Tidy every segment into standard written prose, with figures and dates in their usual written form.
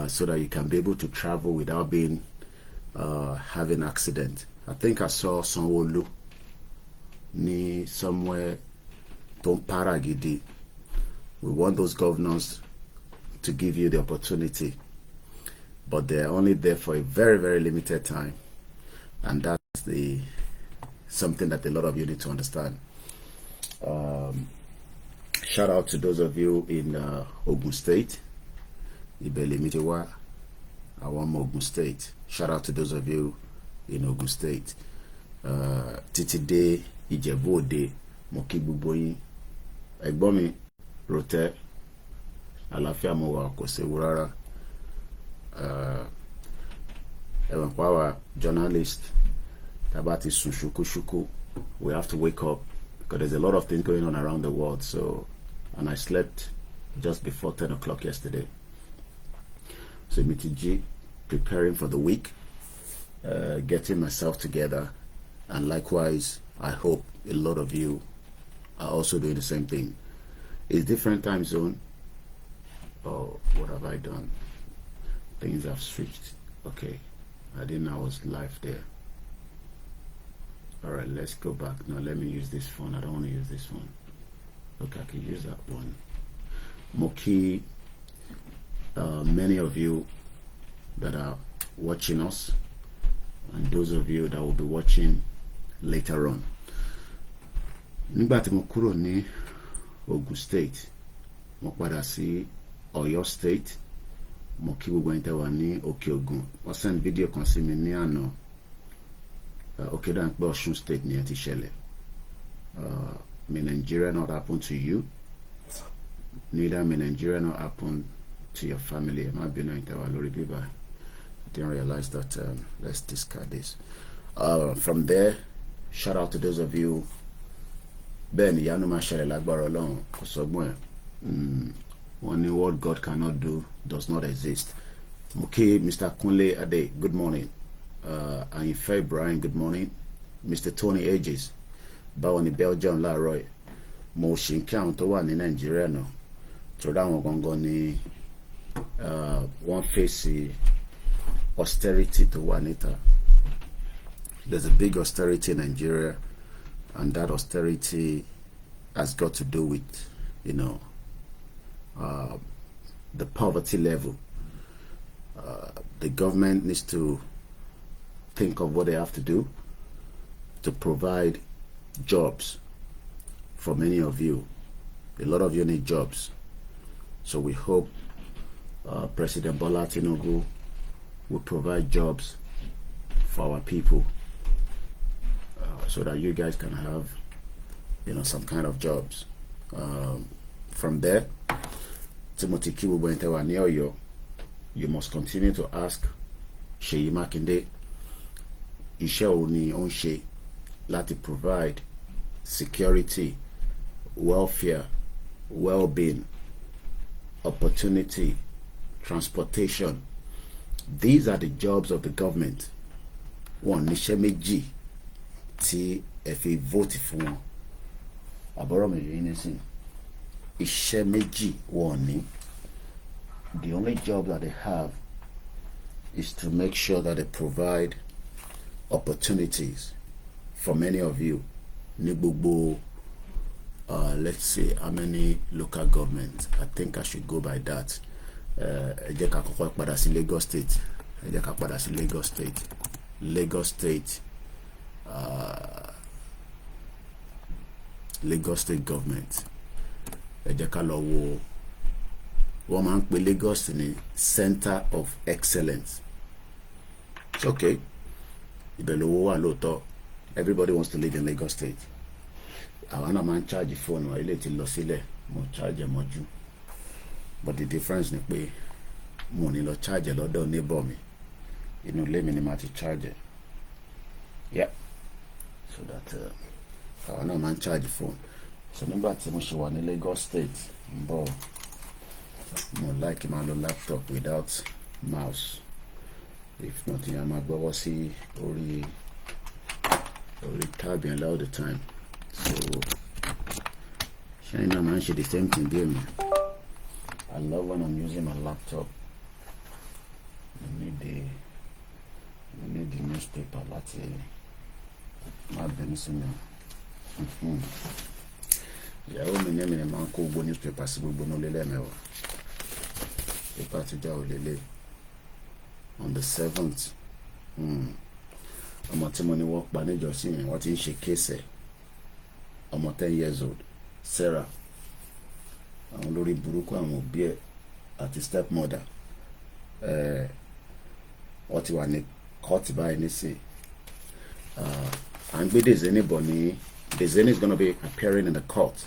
so that you can be able to travel without being having accident. I think I saw Sanwo-Olu ni somewhere Tom Paragidi. We want those governors to give you the opportunity, but they're only there for a very, very limited time, and that's something that a lot of you need to understand. Shout out to those of you in Ogun State. Ibelimitiwa, Awam Ogun State. Shout out to those of you in Ogun State. Titide, Ijebu-Ode, Moki Buboyin, Egbomi, Rote, Alafia Mowa, Kose Urara, Ewan Kwawa, journalist, Tabati Shuku. We have to wake up because there's a lot of things going on around the world. So, and I slept just before 10 o'clock yesterday. So, Mitiji, preparing for the week, getting myself together, and likewise, I hope a lot of you are also doing the same thing. It's different time zone. Oh, what have I done? Things have switched. Okay, I didn't know I was live there. All right, let's go back. Now let me use this phone. I don't want to use this phone. Okay, I can use that one. Moki, many of you that are watching us, and those of you that will be watching later on. Nígbà tí mo kúrò ní Ogun State, mo padà sí Ọ̀yọ́ State, mo kí gbogbo ẹ̀yin tẹ́ wà ní Òkè Ògùn. Wọ́n send video kan sí mi ní àná. Okay, then Osun State ní ẹ ti ṣẹlẹ̀. May Nigeria not happen to you. Neither may Nigeria not happen to your family. Ẹ má bínú ẹ̀yin tẹ́ wà lórí bíbá. I didn't realize that. Let's discard this. From there, shout out to those of you. Ben Yanu Mashale Lagbara Ọlọ́run kò sọ́gbọ́n ẹ̀. What God cannot do does not exist. Okay, Mr. Kunle Ade, good morning. Ayife Brian, good morning. Mr. Tony Ages, báwo ni Belgium láàárọ̀. Mo ṣì ń kí àwọn tó wà ní Nàìjíríà náà. Torí àwọn gangan ni wọ́n fèsì austerity to wà níta. There's a big austerity in Nigeria, and that austerity has got to do with, you know, the poverty level. The government needs to think of what they have to do to provide jobs for many of you. A lot of you need jobs. So we hope President Bola Tinubu will provide jobs for our people, so that you guys can have, you know, some kind of jobs. From there, Timothy Kibubentewa Nyoyo, you must continue to ask Seyi Makinde, iṣẹ́ wo ni ó ń ṣe láti provide security, welfare, well-being, opportunity, transportation. These are the jobs of the government. One, níṣẹ́ méjì tí ẹ fi vote fún wọn. Àbọ̀rọ̀ mi yìí nísìn. Iṣẹ́ méjì wọ́n ní. The only job that they have is to make sure that they provide opportunities for many of you. Ní gbogbo, let's say how many local governments. I think I should go by that. Ẹ jẹ́ ká kọ́kọ́ padà sí Lagos State. Ẹ jẹ́ ká padà sí Lagos State. Lagos State. Lagos State government. Ẹ jẹ́ ká lọ wo wọ́n máa ń pè Lagos ní Center of Excellence. It's okay. Ibẹ̀ lówó wà lóòótọ́. Everybody wants to live in Lagos State. Àwọn náà máa ń charge phone wa ilé ti lọ sílẹ̀ mo charge ẹ̀ mọ́jú. But the difference ni pé mo ní lọ charge lọ́dọ̀ neighbor mi. Inú ilé mi ni màá ti charge. Yeah. So that àwọn náà máa ń charge phone. So nígbà tí mo ṣe wà ní Lagos State, mo like máa lo laptop without mouse. If not, I'm máa gbọ́wọ́ sí orí tab yẹn all the time. So China man should the same thing there, man. I love when I'm using my laptop àti má bínú sí mi. Ìyàwó mi ní èmi ni máa ń kó gbogbo newspaper sí gbogbo nílé lẹ́mẹ̀wàá. Paper ti já olélé on the 7th. Ọmọ tí mo ní wọ́n pa níjọ́sí yẹn wọ́n ti ń ṣe kéèsì. Ọmọ 10 years old Sarah, àwọn lórí burúkú àwọn òbí ẹ̀ àti stepmother wọ́n ti wà ní court báyìí nísìn. À ń gbé Dezeni bọ̀ ní Dezeni is gonna be appearing in the court.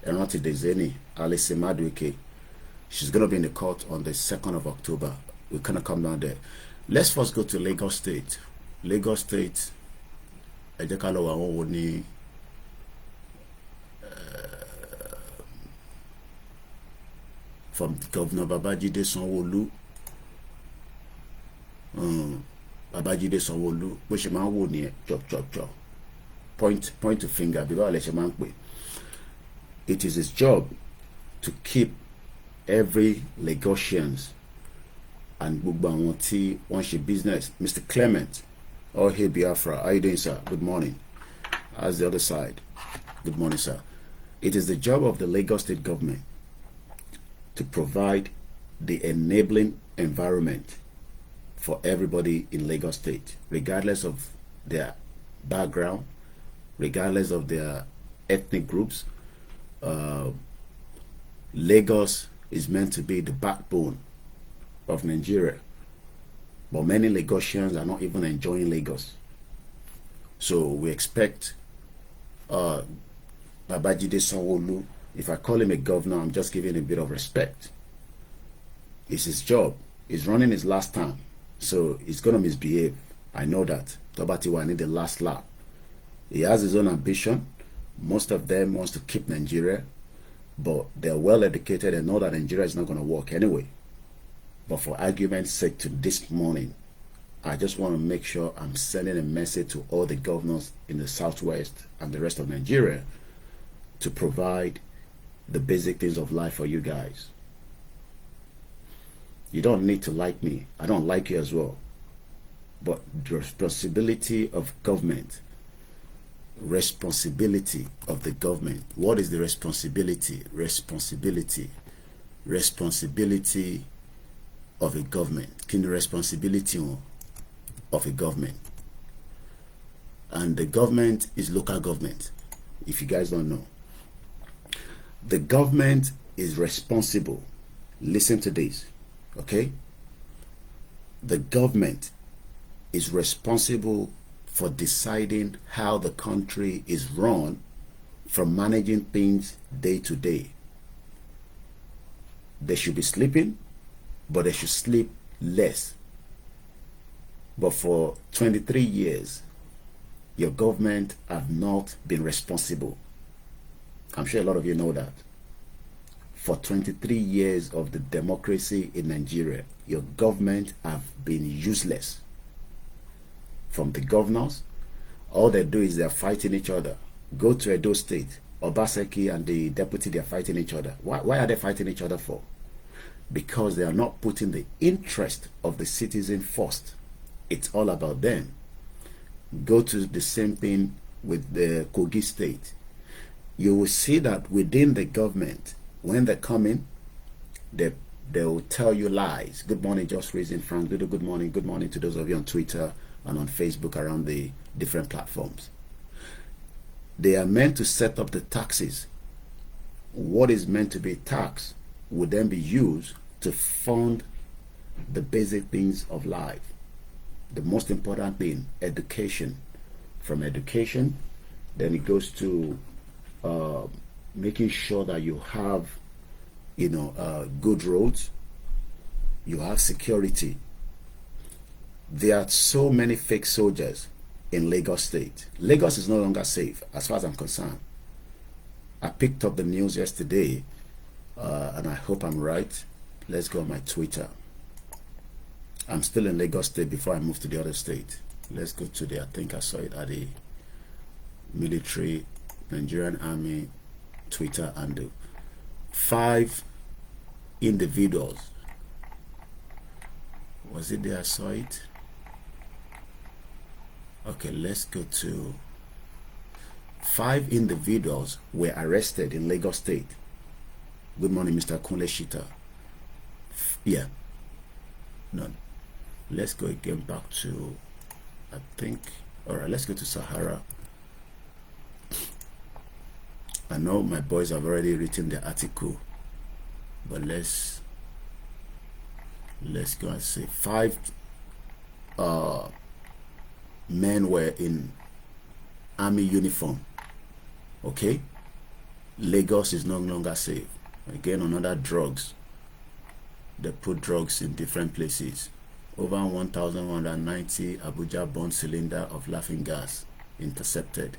Ẹran ti Dezeni Alice Madueke, she's gonna be in the court on the 2nd of October. We're gonna come down there. Let's first go to Lagos State. Lagos State, ẹ jẹ́ ká lọ wá àwọn wo ní from Governor Babajide Sanwo-Olu. Babajide Sanwo-Olu bó ṣe máa ń wò ní chop point to finger bí báwo lẹ ṣe máa ń pè. It is his job to keep every Lagosians and gbogbo àwọn tí wọ́n ṣe business. Mr. Clement, oh hey Biafra, how you doing, sir? Good morning. How's the other side? Good morning, sir. It is the job of the Lagos State government to provide the enabling environment for everybody in Lagos State, regardless of their background, regardless of their ethnic groups. Lagos is meant to be the backbone of Nigeria, but many Lagosians are not even enjoying Lagos. So we expect Babajide Sanwo-Olu, if I call him a governor, I'm just giving him a bit of respect. It's his job. He's running his last term, so he's going to misbehave. I know that. Tobatiwa need the last lap. He has his own ambition. Most of them wants to keep Nigeria, but they're well educated and know that Nigeria is not going to work anyway. But for argument's sake to this morning, I just want to make sure I'm sending a message to all the governors in the Southwest and the rest of Nigeria to provide the basic things of life for you guys. You don't need to like me. I don't like you as well. But the responsibility of government, responsibility of the government. What is the responsibility? Responsibility of a government. Can the responsibility of a government? And the government is local government, if you guys don't know. The government is responsible. Listen to this, okay? The government is responsible for deciding how the country is run, from managing things day to day. They should be sleeping, but they should sleep less. But for 23 years, your government have not been responsible. I'm sure a lot of you know that. For 23 years of the democracy in Nigeria, your government have been useless. From the governors, all they do is they're fighting each other. Go to Edo State, Obaseki and the deputy, they're fighting each other. Why are they fighting each other for? Because they are not putting the interest of the citizen first. It's all about them. Go to the same thing with the Kogi State. You will see that within the government, when they come in, they will tell you lies. Good morning, Just Raising Frank. Good morning. Good morning to those of you on Twitter and on Facebook around the different platforms. They are meant to set up the taxes. What is meant to be tax would then be used to fund the basic things of life. The most important thing, education. From education, then it goes to making sure that you have, good roads, you have security. There are so many fake soldiers in Lagos State. Lagos is no longer safe, as far as I'm concerned. I picked up the news yesterday, and I hope I'm right. Let's go on my Twitter. I'm still in Lagos State before I move to the other state. Let's go to I think I saw it at the military, Nigerian Army Twitter handle. 5 individuals. Was it there I saw it? Okay, let's go to 5 individuals were arrested in Lagos State. Good morning, Mr. Kunle Shita. Yeah. No. Let's go again back to, I think, all right, let's go to Sahara. I know my boys have already written the article, but let's go and say 5 men were in army uniform. Okay, Lagos is no longer safe. Again, another drugs. They put drugs in different places. Over 1,190 Abuja born cylinder of laughing gas intercepted.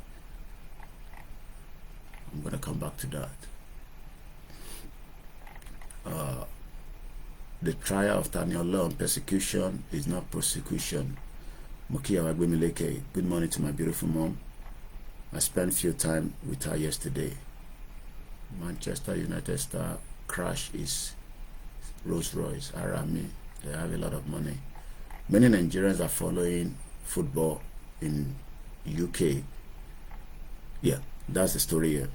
I'm going to come back to that. The trial of Taniola on persecution is not prosecution. Mokia Wagbemileke, good morning to my beautiful mom. I spent few time with her yesterday. Manchester United star crash is Rolls Royce, Arami. They have a lot of money. Many Nigerians are following football in UK. Yeah, that's the story here.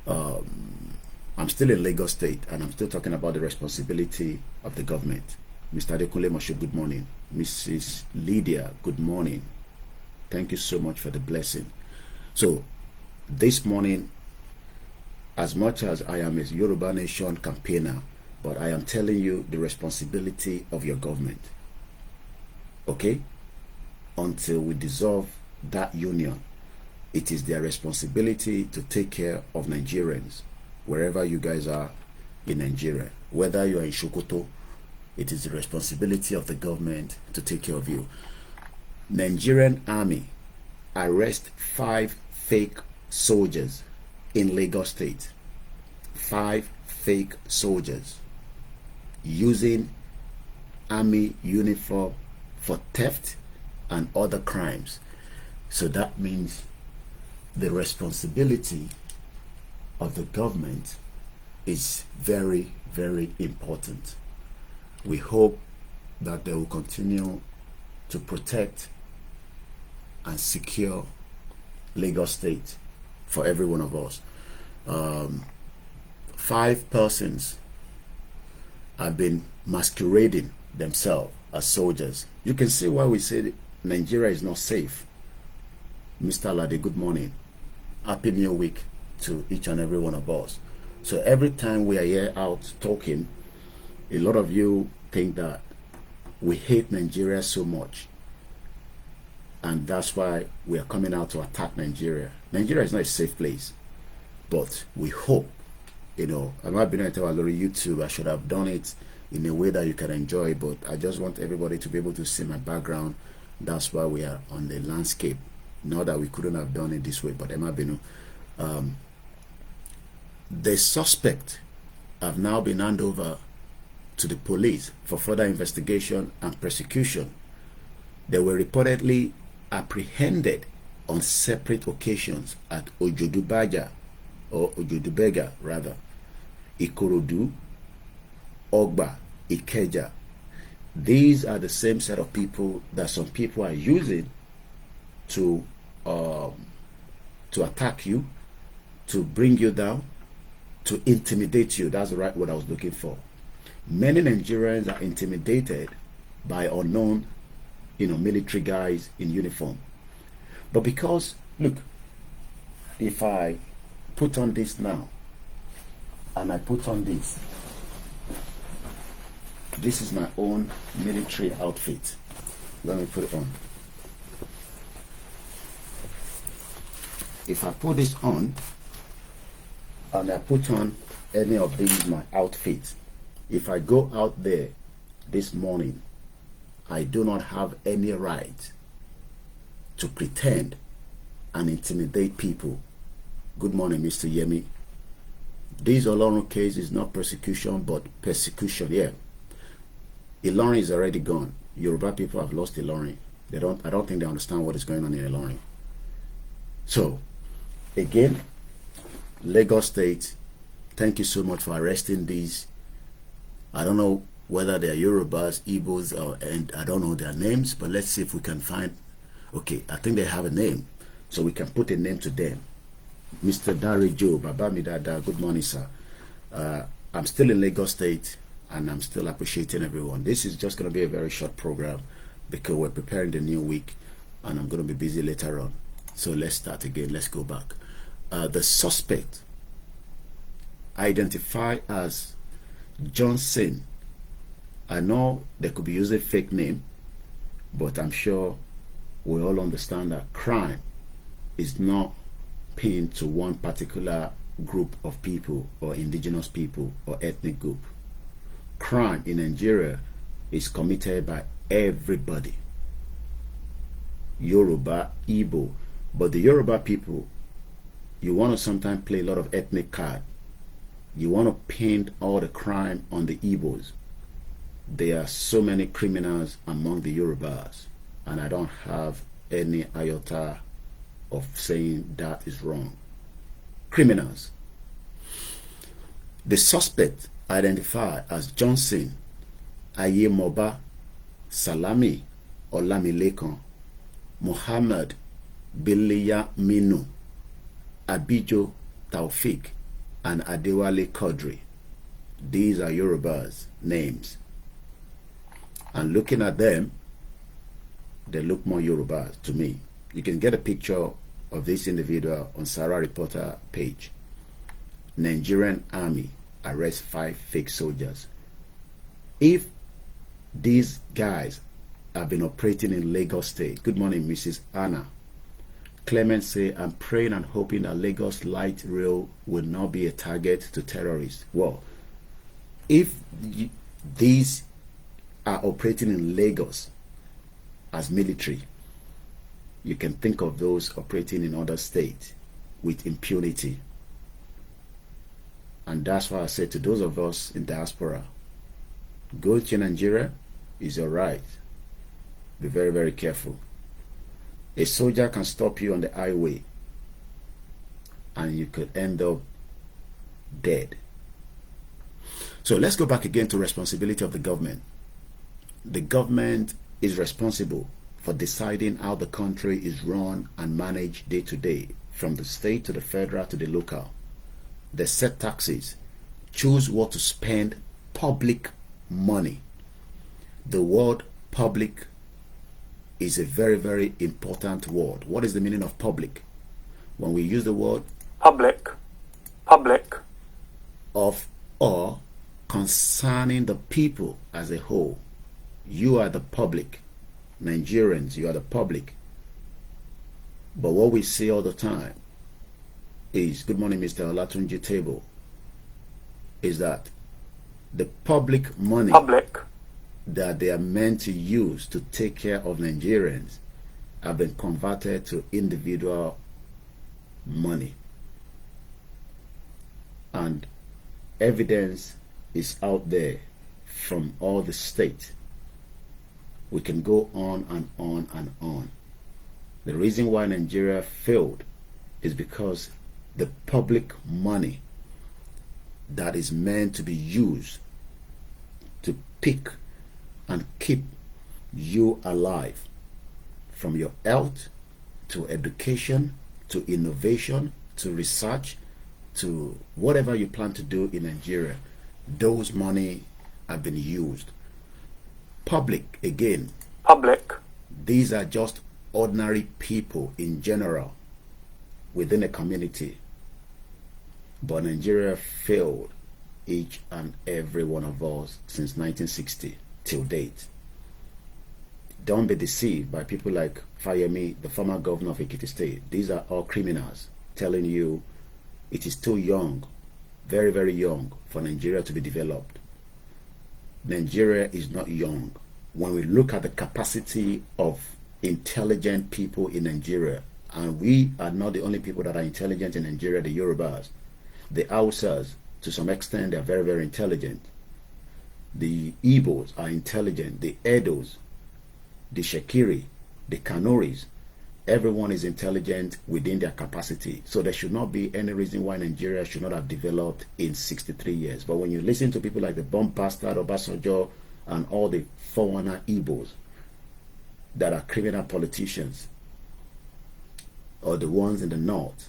I'm still in Lagos State, and I'm still talking about the responsibility of the government. Mr. Adekunle Moshe, good morning. Mrs. Lydia, good morning. Thank you so much for the blessing. So, this morning, as much as I am a Yoruba Nation campaigner, but I am telling you the responsibility of your government. Okay? Until we dissolve that union, it is their responsibility to take care of Nigerians, wherever you guys are in Nigeria. Whether you are in Sokoto, it is the responsibility of the government to take care of you. Nigerian army arrest 5 fake soldiers in Lagos State. 5 fake soldiers using army uniform for theft and other crimes. So that means the responsibility of the government is very, very important. We hope that they will continue to protect and secure Lagos State for every one of us. 5 persons have been masquerading themselves as soldiers. You can see why we say Nigeria is not safe. Mr. Lade, good morning. Happy New Week to each and every one of us. So every time we are here out talking, a lot of you think that we hate Nigeria so much, and that's why we are coming out to attack Nigeria. Nigeria is not a safe place, but we hope, you know, I'm not being on YouTube. I should have done it in a way that you can enjoy, but I just want everybody to be able to see my background. That's why we are on the landscape. Not that we couldn't have done it this way, but Emma Binu, the suspect have now been handed over to the police for further investigation and prosecution. They were reportedly apprehended on separate occasions at Ojodubaja, or Ojodubega rather, Ikorodu, Ogba, Ikeja. These are the same set of people that some people are using to attack you, to bring you down, to intimidate you. That's the right word I was looking for. Many Nigerians are intimidated by unknown, military guys in uniform. But because, look, if I put on this now, and I put on this is my own military outfit. Let me put it on. If I put this on, and I put on any of these, my outfits, if I go out there this morning, I do not have any right to pretend and intimidate people. Good morning, Mr. Yemi. This Olorun case is not persecution, but persecution. Yeah, Ilorin is already gone. Yoruba people have lost Ilorin. I don't think they understand what is going on in Ilorin. So, again, Lagos State, thank you so much for arresting these. I don't know whether they are Yorubas, Igbos, and I don't know their names, but let's see if we can find Okay, I think they have a name, so we can put a name to them. Mr. Dari Joe, Babami Dada, good morning, sir. I'm still in Lagos State, and I'm still appreciating everyone. This is just going to be a very short program because we're preparing the new week, and I'm going to be busy later on. So let's start again. Let's go back. The suspect identified as Johnson. I know they could be using a fake name, but I'm sure we all understand that crime is not pinned to one particular group of people or indigenous people or ethnic group. Crime in Nigeria is committed by everybody. Yoruba, Igbo, but the Yoruba people, you want to sometimes play a lot of ethnic card. You want to paint all the crime on the Igbos. There are so many criminals among the Yorubas, and I don't have any iota of saying that is wrong. Criminals. The suspect identified as Johnson Ayemoba Salami Olamilekan Muhammad Biliya Minu Abijo Taufik and Adewale Kodri. These are Yoruba's names. And looking at them, they look more Yoruba to me. You can get a picture of this individual on Sarah Reporter page. Nigerian Army arrests 5 fake soldiers. If these guys have been operating in Lagos State, good morning, Mrs. Anna. Clement say, I'm praying and hoping that Lagos Light Rail will not be a target to terrorists. Well, if these are operating in Lagos as military, you can think of those operating in other states with impunity. And that's why I say to those of us in diaspora, go to Nigeria is your right. Be very, very careful. A soldier can stop you on the highway and you could end up dead. So let's go back again to responsibility of the government. The government is responsible for deciding how the country is run and managed day to day, from the state to the federal to the local. They set taxes, choose what to spend public money. The word public is a very, very important word. What is the meaning of public? When we use the word public of or concerning the people as a whole, you are the public. Nigerians, you are the public. But what we see all the time is, good morning, Mr. Olatunji Table, is that the public money that they are meant to use to take care of Nigerians have been converted to individual money. And evidence is out there from all the states. We can go on and on and on. The reason why Nigeria failed is because the public money that is meant to be used to pick and keep you alive, from your health to education to innovation to research to whatever you plan to do in Nigeria, those money have been used. Public, again, these are just ordinary people in general within a community. But Nigeria failed each and every one of us since 1960 till date. Don't be deceived by people like Fayemi, the former governor of Ekiti State. These are all criminals telling you it is too young, very, very young for Nigeria to be developed. Nigeria is not young. When we look at the capacity of intelligent people in Nigeria, and we are not the only people that are intelligent in Nigeria, the Yorubas, the Hausas, to some extent, they are very, very intelligent. The Igbos are intelligent, the Edos, the Shekiri, the Kanoris, everyone is intelligent within their capacity. So there should not be any reason why Nigeria should not have developed in 63 years. But when you listen to people like the bomb bastard Obasanjo and all the 419 Igbos that are criminal politicians, or the ones in the north,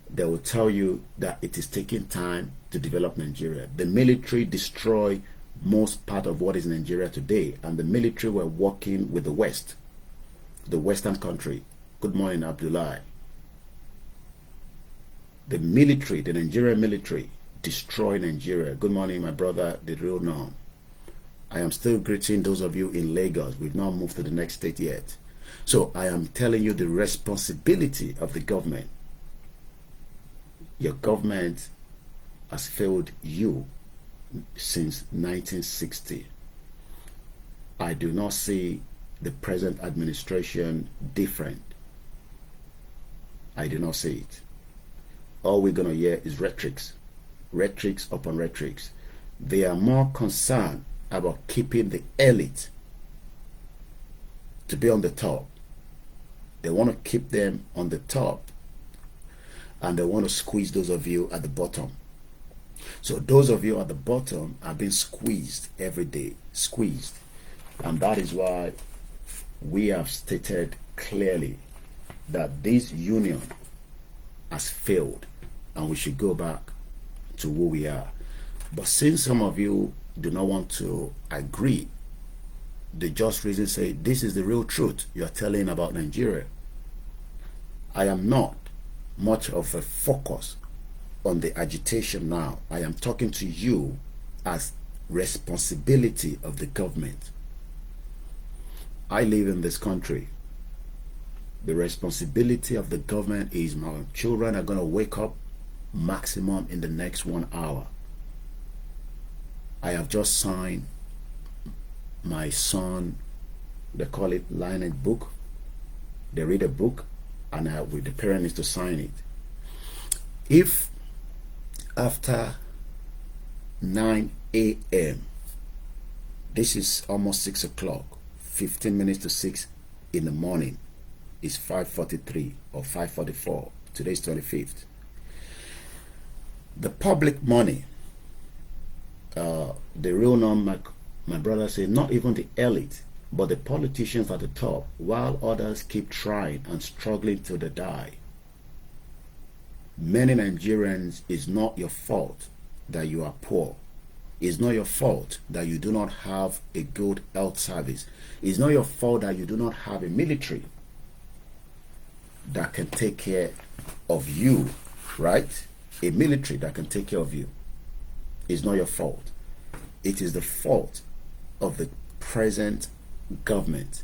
they will tell you that it is taking time to develop Nigeria. The military destroy most part of what is Nigeria today, and the military were working with the West, the Western country. Good morning, Abdullah. The military, the Nigerian military, destroy Nigeria. Good morning, my brother, the real norm. I am still greeting those of you in Lagos. We've not moved to the next state yet. So I am telling you the responsibility of the government. Your government has failed you since 1960. I do not see the present administration different. I do not see it. All we're going to hear is rhetorics upon rhetorics. They are more concerned about keeping the elite to be on the top. They want to keep them on the top, and they want to squeeze those of you at the bottom. So those of you at the bottom are being squeezed every day, squeezed. And that is why we have stated clearly that this union has failed, and we should go back to who we are. But since some of you do not want to agree, the just reason say this is the real truth you are telling about Nigeria. I am not much of a focus on the agitation now. I am talking to you as responsibility of the government. I live in this country. The responsibility of the government is my children are going to wake up maximum in the next 1 hour. I have just signed my son, they call it line book. They read a book, and the parent needs to sign it. If after 9 a.m., this is almost 6 o'clock, 15 minutes to 6 in the morning, it's 5:43 or 5:44, today's 25th. The public money, the real number, my brother said, not even the elite, but the politicians at the top, while others keep trying and struggling till they die. Many Nigerians, it's not your fault that you are poor. It's not your fault that you do not have a good health service. It's not your fault that you do not have a military that can take care of you, right? A military that can take care of you. It's not your fault. It is the fault of the present government,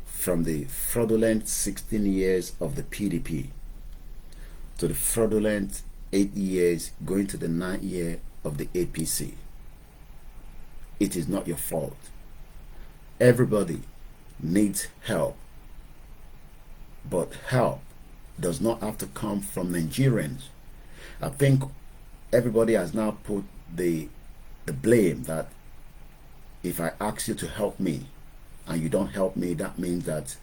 from the fraudulent 16 years of the PDP to the fraudulent 8 years going to the 9th year of the APC. It is not your fault. Everybody needs help, but help does not have to come from Nigerians. I think everybody has now put the blame that if I ask you to help me and you don't help me, that means that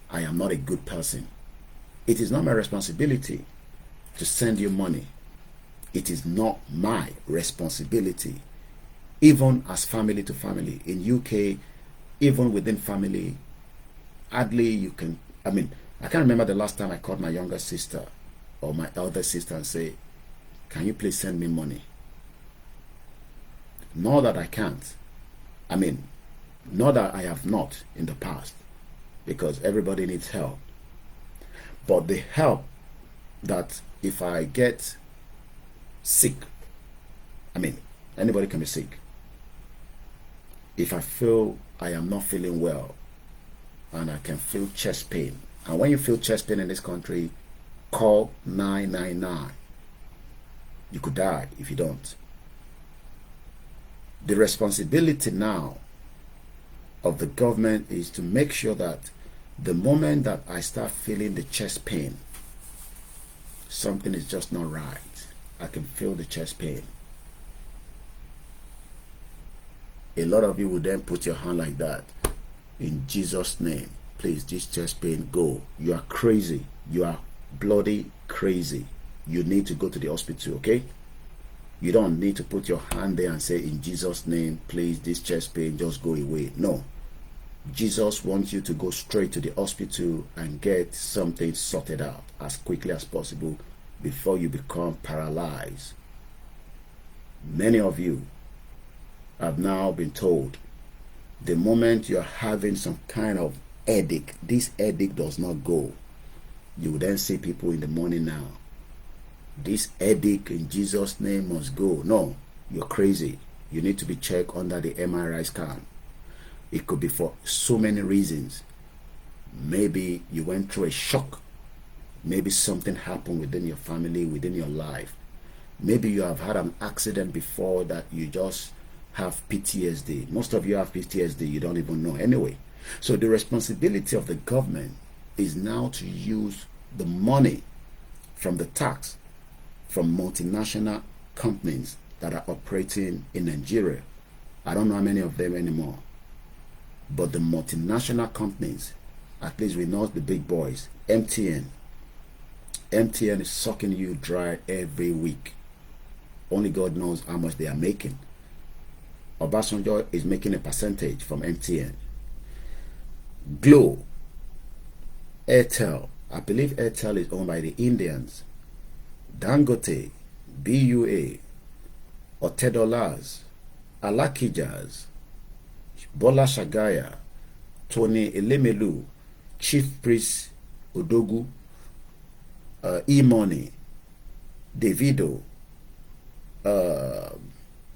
I am not a good person. It is not my responsibility to send you money. It is not my responsibility. Even as family to family. In UK, even within family, hardly you can, I can't remember the last time I called my younger sister or my elder sister and say, can you please send me money? Not that I can't. Not that I have not in the past, because everybody needs help. But the help that if I get sick, anybody can be sick. If I feel I am not feeling well and I can feel chest pain, and when you feel chest pain in this country, call 999. You could die if you don't. The responsibility now of the government is to make sure that the moment that I start feeling the chest pain, something is just not right. I can feel the chest pain. A lot of you will then put your hand like that. In Jesus' name, please, this chest pain, go. You are crazy. You are bloody crazy. You need to go to the hospital, okay? You don't need to put your hand there and say, in Jesus' name, please, this chest pain, just go away. No. Jesus wants you to go straight to the hospital and get something sorted out as quickly as possible before you become paralyzed. Many of you have now been told the moment you're having some kind of headache, this headache does not go. You will then see people in the morning now, this headache in Jesus' name must go. No, you're crazy. You need to be checked under the MRI scan. It could be for so many reasons. Maybe you went through a shock. Maybe something happened within your family, within your life. Maybe you have had an accident before that you just have PTSD. Most of you have PTSD, you don't even know anyway. So the responsibility of the government is now to use the money from the tax from multinational companies that are operating in Nigeria. I don't know how many of them anymore. But the multinational companies, at least we know the big boys, MTN is sucking you dry every week. Only God knows how much they are making. Obasanjo is making a percentage from MTN. Glo, Airtel, I believe Airtel is owned by the Indians. Dangote, BUA, Otedolas, Alakijas, Bola Shagaya, Tony Elemelu, Chief Priest Odogu, E-Money, Davido,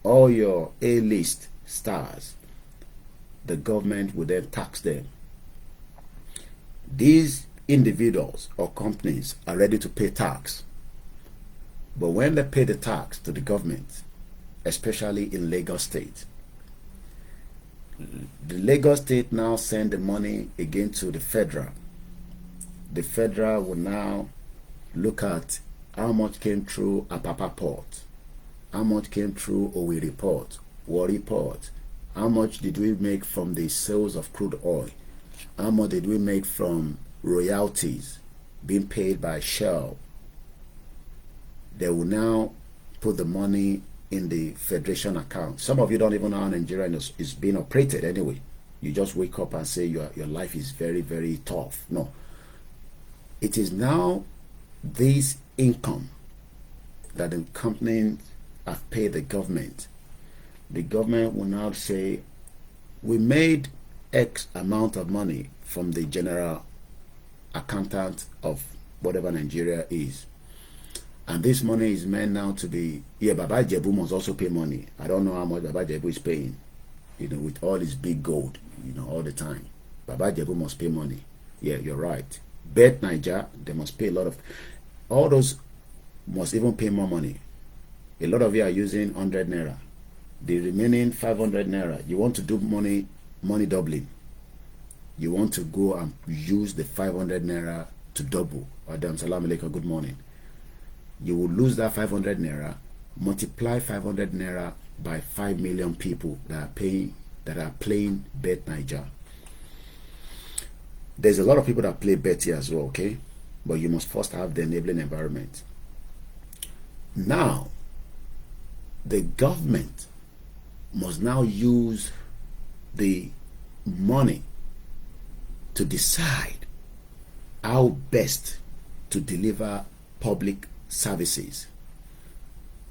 all your A-list stars, the government will then tax them. These individuals or companies are ready to pay tax. But when they pay the tax to the government, especially in Lagos State, the Lagos State now send the money again to the federal. The federal will now look at how much came through Apapa Port, how much came through Owerri Port, Warri Port, how much did we make from the sales of crude oil, how much did we make from royalties being paid by Shell. They will now put the money in the federation account. Some of you don't even know how Nigeria is being operated anyway. You just wake up and say your life is very, very tough. No. It is now this income that the companies have paid the government. The government will now say, we made X amount of money from the general accountant of whatever Nigeria is. And this money is meant now to be, Baba Jebu must also pay money. I don't know how much Baba Jebu is paying, with all his big gold, all the time. Baba Jebu must pay money. Yeah, you're right. Bet Niger, they must pay a lot of, all those must even pay more money. A lot of you are using 100 Naira. The remaining 500 Naira, you want to do money doubling. You want to go and use the 500 Naira to double. Adam, salam alaikum, good morning. You will lose that 500 Naira, multiply 500 Naira by 5 million people that are playing Bet Niger. There's a lot of people that play Bet here as well, okay? But you must first have the enabling environment. Now, the government must now use the money to decide how best to deliver public services.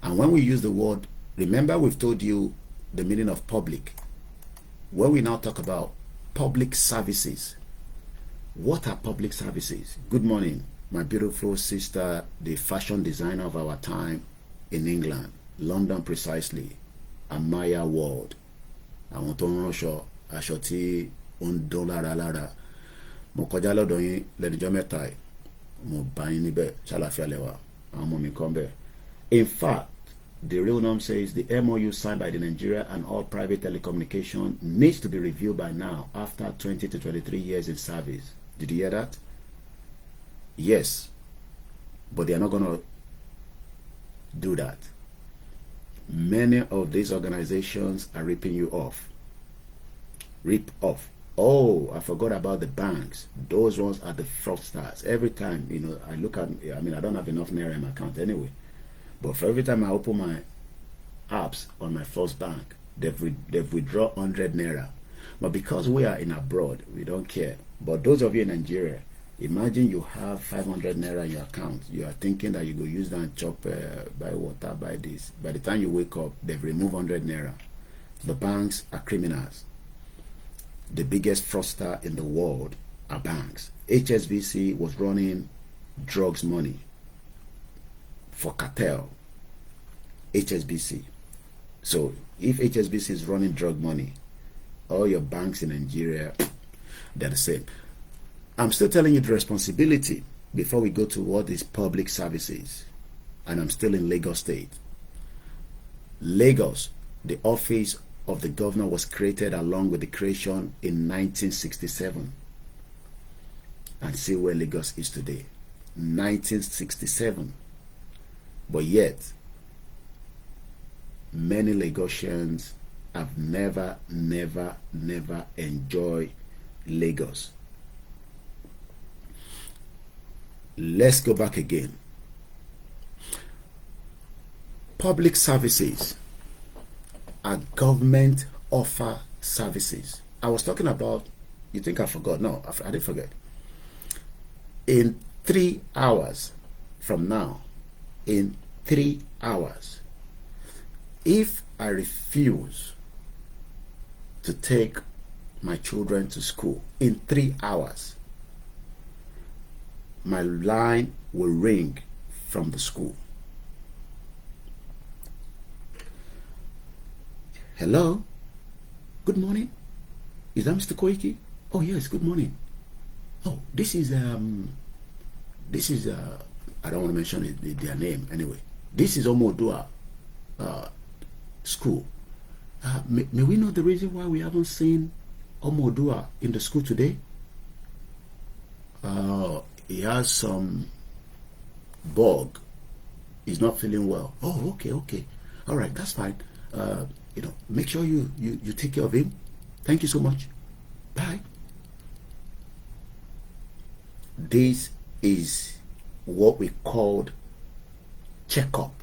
And when we use the word, remember we've told you the meaning of public. When we now talk about public services, what are public services? Good morning, my beautiful sister, the fashion designer of our time in England, London precisely, Amaya World. Àwọn tó ń ránṣọ aṣọ tí ó ń dán lára mo kọjá lọ́dọ̀ yín lẹ́nujọ́ mẹ́ta mo bá yín níbẹ̀ ṣàlàfíà lẹ́wà àwọn ọmọ mi kan bẹ̀. In fact, the real norm says the MOU signed by the Nigeria and all private telecommunication needs to be reviewed by now after 20 to 23 years in service. Did you hear that? Yes, but they are not going to do that. Many of these organizations are ripping you off. Rip off. Oh, I forgot about the banks. Those ones are the fraudsters. Every time, I look at, I don't have enough Naira in my account anyway. But for every time I open my apps on my first bank, they've withdrawn 100 Naira. But because we are in abroad, we don't care. But those of you in Nigeria, imagine you have 500 naira in your account. You are thinking that you go use that and chop, buy water, buy this. By the time you wake up, they've removed 100 naira. The banks are criminals. The biggest fraudster in the world are banks. HSBC was running drugs money for cartel. HSBC. So if HSBC is running drug money, all your banks in Nigeria, they're the same. I'm still telling you the responsibility before we go to what is public services. And I'm still in Lagos State. Lagos, the office of the governor was created along with the creation in 1967. And see where Lagos is today. 1967. But yet, many Lagosians have never enjoyed Lagos. Let's go back again. Public services are government offer services. I was talking about, you think I forgot? No, I didn't forget. In 3 hours from now, in 3 hours, if I refuse to take my children to school in 3 hours, my line will ring from the school. Hello? Good morning. Is that Mr. Koiki? Oh yes, good morning. Oh, this is I don't want to mention their name anyway. This is Omodua school. May we know the reason why we haven't seen Omodua in the school today? He has some bug. He's not feeling well. Oh, okay. All right, that's fine. Make sure you take care of him. Thank you so much. Bye. This is what we called checkup,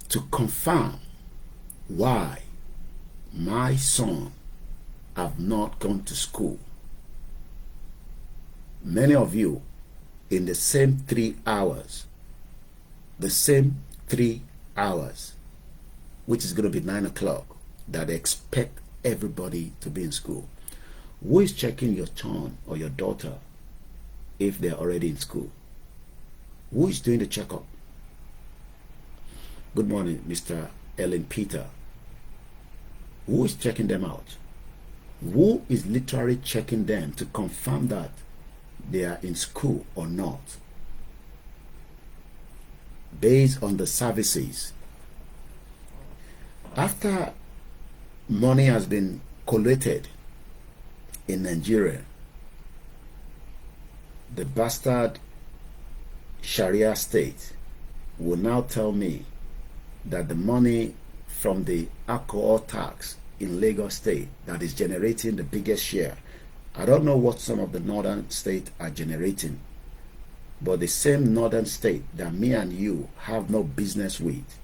to confirm why my son have not gone to school. Many of you, in the same 3 hours, which is going to be 9 o'clock, that expect everybody to be in school. Who is checking your son or your daughter if they're already in school? Who is doing the checkup? Good morning, Mr. Ellen Peter. Who is checking them out? Who is literally checking them to confirm that they are in school or not? Based on the services. After money has been collated in Nigeria, the bastard Sharia state will now tell me that the money from the alcohol tax in Lagos State that is generating the biggest share. I don't know what some of the northern states are generating, but the same northern state that me and you have no business with,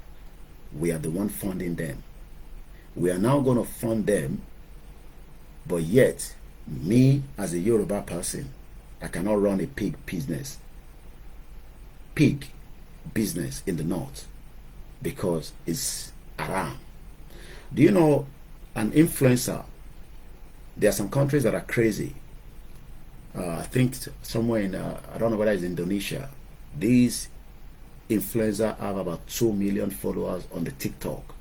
we are the one funding them. We are now going to fund them, but yet, me as a Yoruba person, I cannot run a pig business in the north because it's haram. Do you know an influencer? There are some countries that are crazy. I think somewhere in, I don't know whether it's Indonesia, these influencers have about 2 million followers on the TikTok.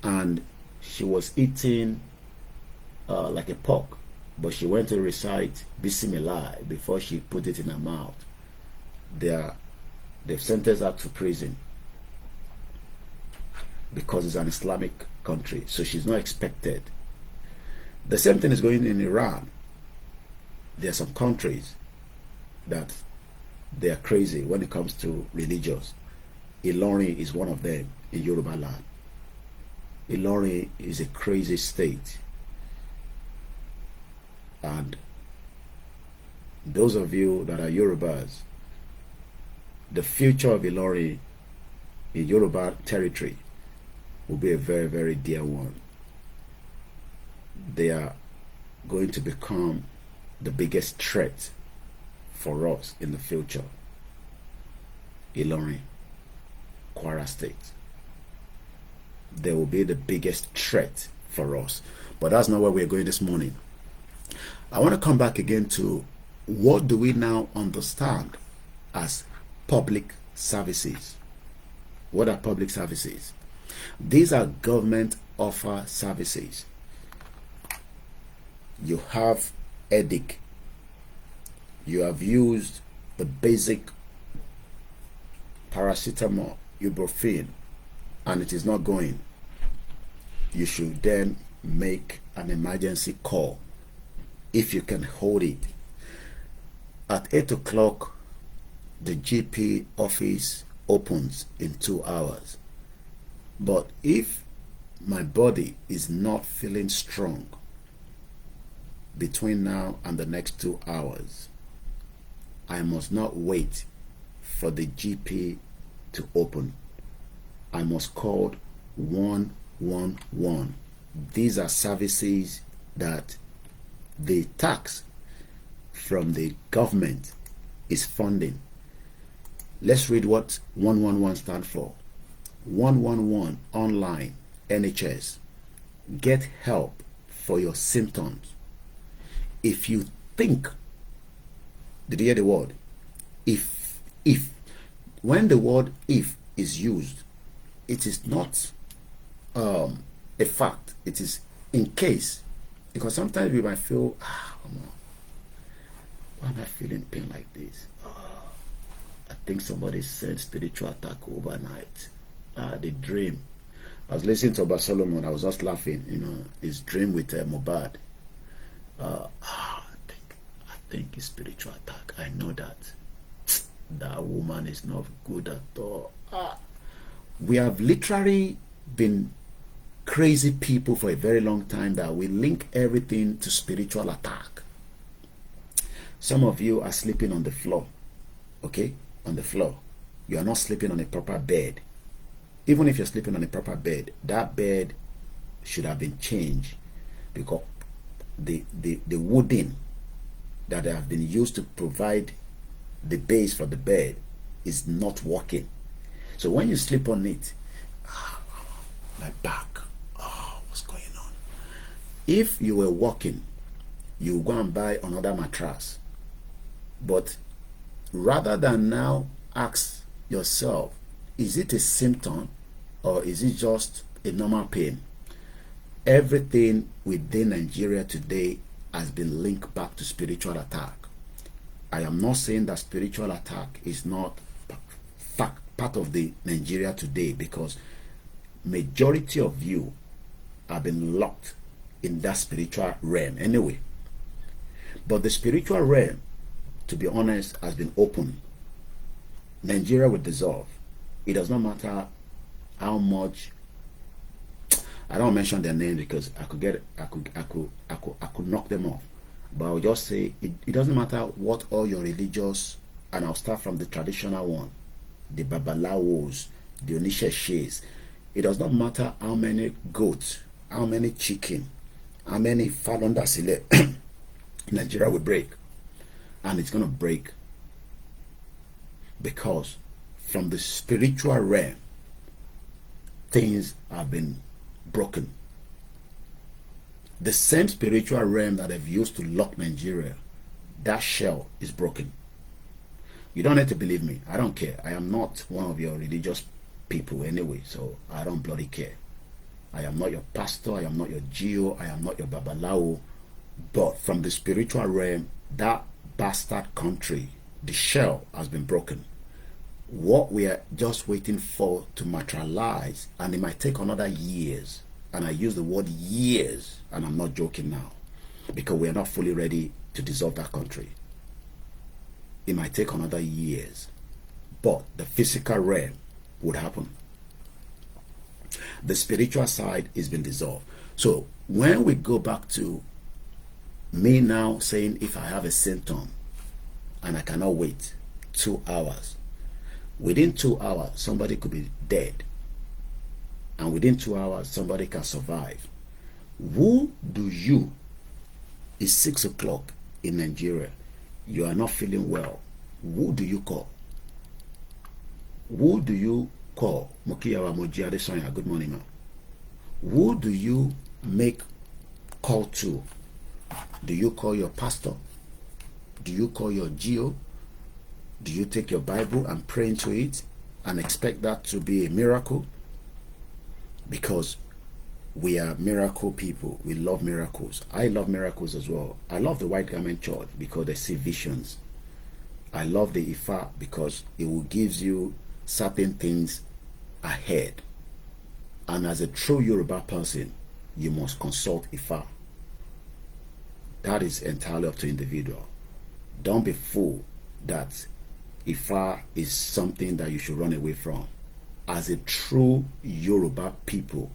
And she was eating like a pork, but she went to recite Bismillah before she put it in her mouth. They've sentenced her to prison because it's an Islamic country, so she's not expected. The same thing is going in Iran. There are some countries that they are crazy when it comes to religious. Ilorin is one of them in Yoruba land. Ilorin is a crazy state. And those of you that are Yorubas, the future of Ilorin in Yoruba territory will be a very, very dear one. they are going to become the biggest threat for us in the future. Ilorin, Kwara State. They will be the biggest threat for us. But that's not where we're going this morning. I want to come back again to what do we now understand as public services? What are public services? These are government offer services. You have headache. You have used the basic paracetamol, ibuprofen, and it is not going. You should then make an emergency call if you can hold it. At 8 o'clock, the GP office opens in 2 hours. But if my body is not feeling strong between now and the next 2 hours, I must not wait for the GP to open. I must call 111. These are services that the tax from the government is funding. Let's read what 111 stands for. 111 online NHS. Get help for your symptoms. If you think, did you hear the word? If. When the word if is used, it is not a fact. It is in case. Because sometimes we might feel, why am I feeling pain like this? I think somebody said spiritual attack overnight. The dream. I was listening to Oba Solomon. I was just laughing. His dream with Mobad. I think it's spiritual attack. I know that. That woman is not good at all. We have literally been crazy people for a very long time that we link everything to spiritual attack. Some of you are sleeping on the floor. Okay? On the floor. You are not sleeping on a proper bed. Even if you're sleeping on a proper bed, that bed should have been changed, because the wooden that have been used to provide the base for the bed is not working. So when you sleep on it, my back, what's going on? If you were walking, you go and buy another mattress. But rather than now ask yourself, is it a symptom or is it just a normal pain? Everything within Nigeria today has been linked back to spiritual attack. I am not saying that spiritual attack is not part of the Nigeria today, because majority of you have been locked in that spiritual realm anyway. But the spiritual realm, to be honest, has been open. Nigeria will dissolve. It does not matter how much. I don't mention their name because I could knock them off. But I'll just say it doesn't matter what all your religious, and I'll start from the traditional one, the Babalawos, the Onisheshes. It does not matter how many goats, how many chicken, how many falonda sile. Nigeria will break. And it's going to break because from the spiritual realm, things have been broken. The same spiritual realm that have used to lock Nigeria, that shell is broken. You don't need to believe me. I don't care. I am not one of your religious people anyway, so I don't bloody care. I am not your pastor. I am not your geo. I am not your babalawo. But from the spiritual realm, that bastard country, the shell has been broken. What we are just waiting for to materialize, and it might take another years, and I use the word years, and I'm not joking now, because we are not fully ready to dissolve that country. It might take another years, but the physical realm would happen. The spiritual side is being dissolved. So when we go back to me now saying, if I have a symptom and I cannot wait 2 hours, within 2 hours somebody could be dead, and within 2 hours somebody can survive. Who do you, it's 6 o'clock in Nigeria, you are not feeling well, who do you call? Who do you call? Mokiyawa Moji Adesanya, good morning, ma'am. Who do you make call to? Do you call your pastor? Do you call your GO? Do you take your Bible and pray into it and expect that to be a miracle? Because we are miracle people. We love miracles. I love miracles as well. I love the White Garment Church because they see visions. I love the Ifa because it will give you certain things ahead. And as a true Yoruba person, you must consult Ifa. That is entirely up to individual. Don't be fooled that Ifa is something that you should run away from. As a true Yoruba people,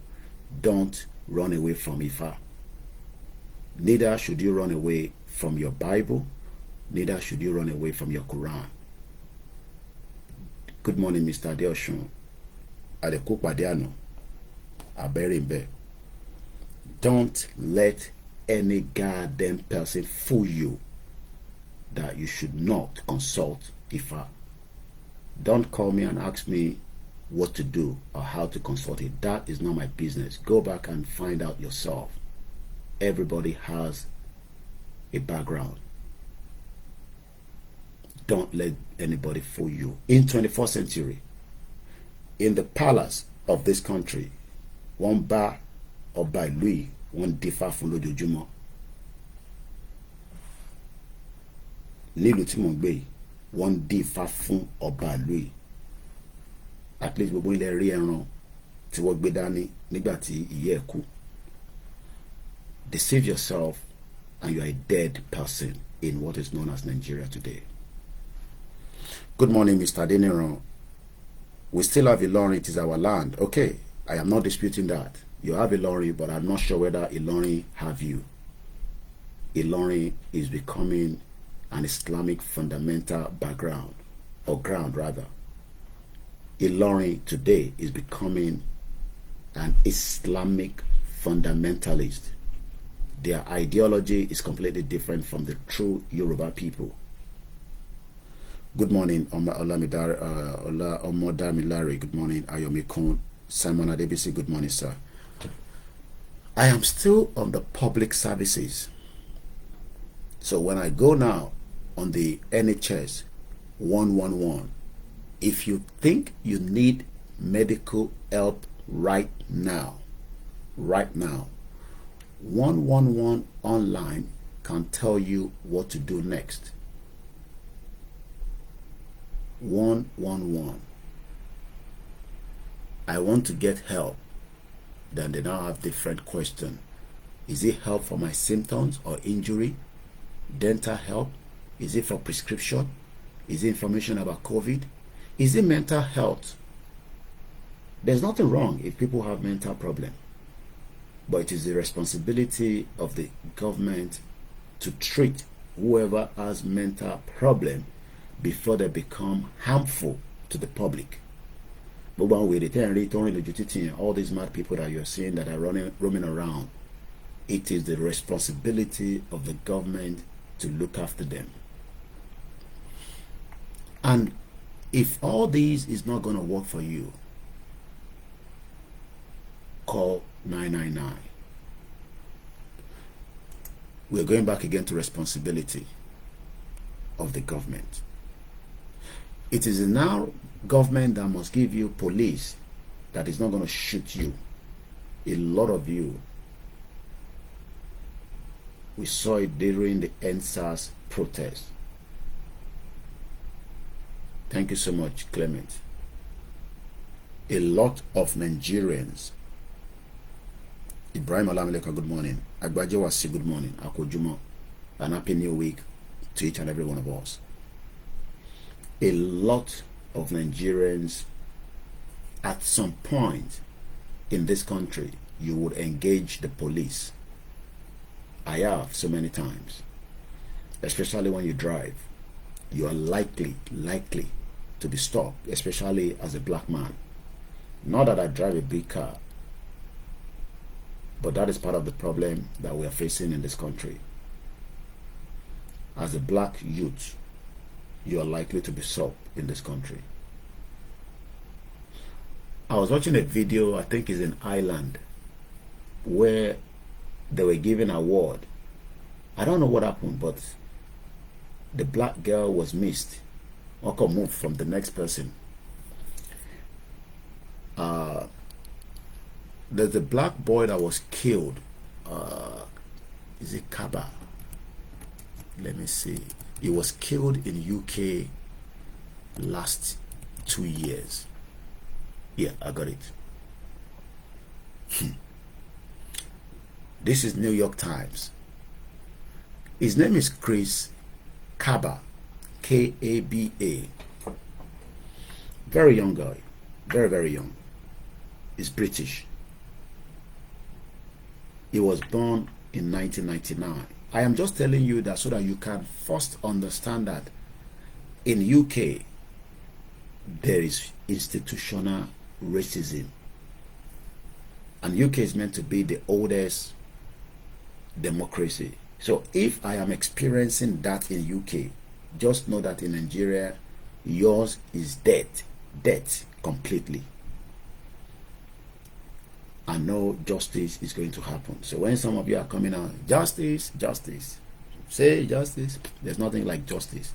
don't run away from Ifa. Neither should you run away from your Bible, neither should you run away from your Quran. Good morning, Mr. Adeoshun. Adekupadiano. Aberimbe. Don't let any goddamn person fool you that you should not consult Ifa. Don't call me and ask me what to do or how to consult it. That is not my business. Go back and find out yourself. Everybody has a background. Don't let anybody fool you. In 21st century, in the palace of this country, one bar or by Louis, one differ from lójoojúmọ́. Nílùú tí mo ń gbé, one differ fún ọba Louis. At least gbogbo ilẹ̀ rí ẹran tí wọ́n gbé dání nígbà tí ìyá ẹ̀ kú. Deceive yourself and you are a dead person in what is known as Nigeria today. Good morning, Mr. Adeniran. We still have Ilorin, it is our land. Okay, I am not disputing that. You have Ilorin, but I'm not sure whether Ilorin have you. Ilorin is becoming an Islamic fundamental background, or ground rather. Ilorin today is becoming an Islamic fundamentalist. Their ideology is completely different from the true Yoruba people. Good morning, Omodamilare. Good morning, Ayomikon. Simon Adebisi. Good morning, sir. I am still on the public services. So when I go now on the NHS 111, if you think you need medical help right now, 111 online can tell you what to do next. 111. I want to get help. Then they now have different questions. Is it help for my symptoms or injury? Dental help? Is it for prescription? Is it information about COVID? Is it mental health? There's nothing wrong if people have mental problem, but it is the responsibility of the government to treat whoever has mental problem before they become harmful to the public. All these mad people that you're seeing that are roaming around, it is the responsibility of the government to look after them. And if all these is not going to work for you, call 999. We're going back again to responsibility of the government. It is now government that must give you police that is not going to shoot you. A lot of you, we saw it during the NSAS protest. Thank you so much, Clement. A lot of Nigerians. Ibrahim Alameleka, good morning. Agbajewasi, good morning. Akojumo, an happy new week to each and every one of us. A lot of Nigerians, at some point in this country, you would engage the police. I have so many times, especially when you drive. You are likely to be stopped, especially as a black man. Not that I drive a big car, But that is part of the problem that we are facing in this country. As a black youth, you are likely to be soft in this country. I was watching a video, I think it's in Ireland, where they were giving an award. I don't know what happened, but the black girl was missed or moved from the next person. There's a black boy that was killed. Is it Kaba? Let me see. He was killed in UK last 2 years. Yeah, I got it. This is New York Times. His name is Chris Kaba, K-A-B-A. Very young guy, very, very young. He's British. He was born in 1999. I am just telling you that so that you can first understand that in UK, there is institutional racism. And UK is meant to be the oldest democracy. So if I am experiencing that in UK, just know that in Nigeria, yours is dead completely. And no justice is going to happen. So when some of you are coming out, justice, say justice, there's nothing like justice.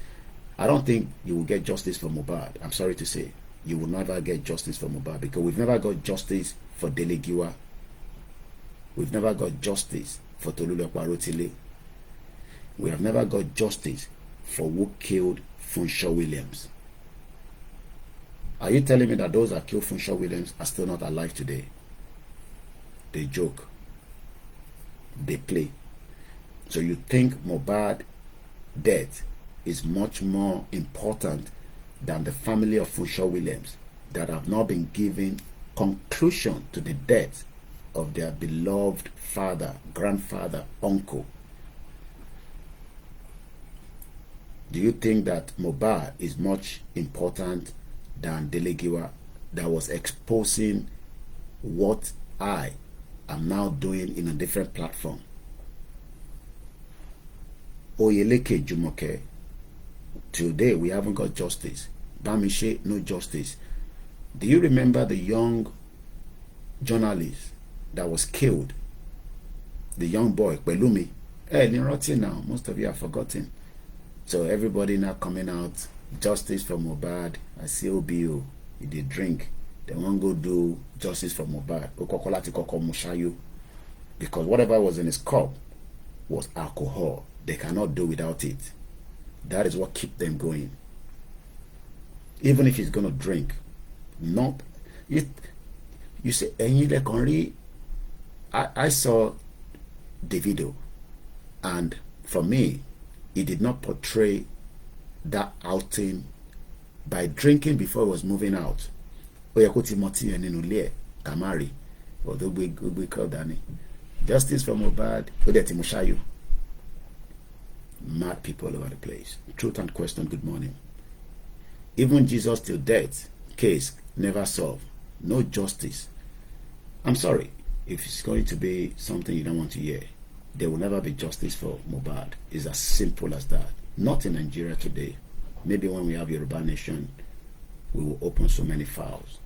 I don't think you will get justice for Mohbad. I'm sorry to say, you will never get justice for Mohbad, because we've never got justice for Dele Giwa. We've never got justice for Tolulope Rotile. We have never got justice for who killed Funshaw Williams. Are you telling me that those that killed Funshaw Williams are still not alive today? They joke. They play. So you think Mohbad death is much more important than the family of Funshaw Williams that have not been given conclusion to the death of their beloved father, grandfather, uncle? Do you think that Mohbad is much important than Dele Giwa that was exposing what I am now doing in a different platform? Oyeleke Jumoke, today we haven't got justice. Bamishe, no justice. Do you remember the young journalist that was killed? The young boy, Pelumi. Hey, Niroti now, most of you have forgotten. So everybody now coming out, justice for Mohbad. I see OBO, he did drink. They won't go do justice for Mohbad. Because whatever was in his cup was alcohol. They cannot do without it. That is what keeps them going. Even if he's going to drink. Not it. You say, I saw the video, and for me, he did not portray that outing by drinking before he was moving out. Kamari, although we call Danny. Justice for Mohbad, mad people all over the place. Truth and question, good morning. Even Jesus till death, case never solved. No justice. I'm sorry, if it's going to be something you don't want to hear, there will never be justice for Mohbad. It's as simple as that. Not in Nigeria today. Maybe when we have Yoruba nation, we will open so many files.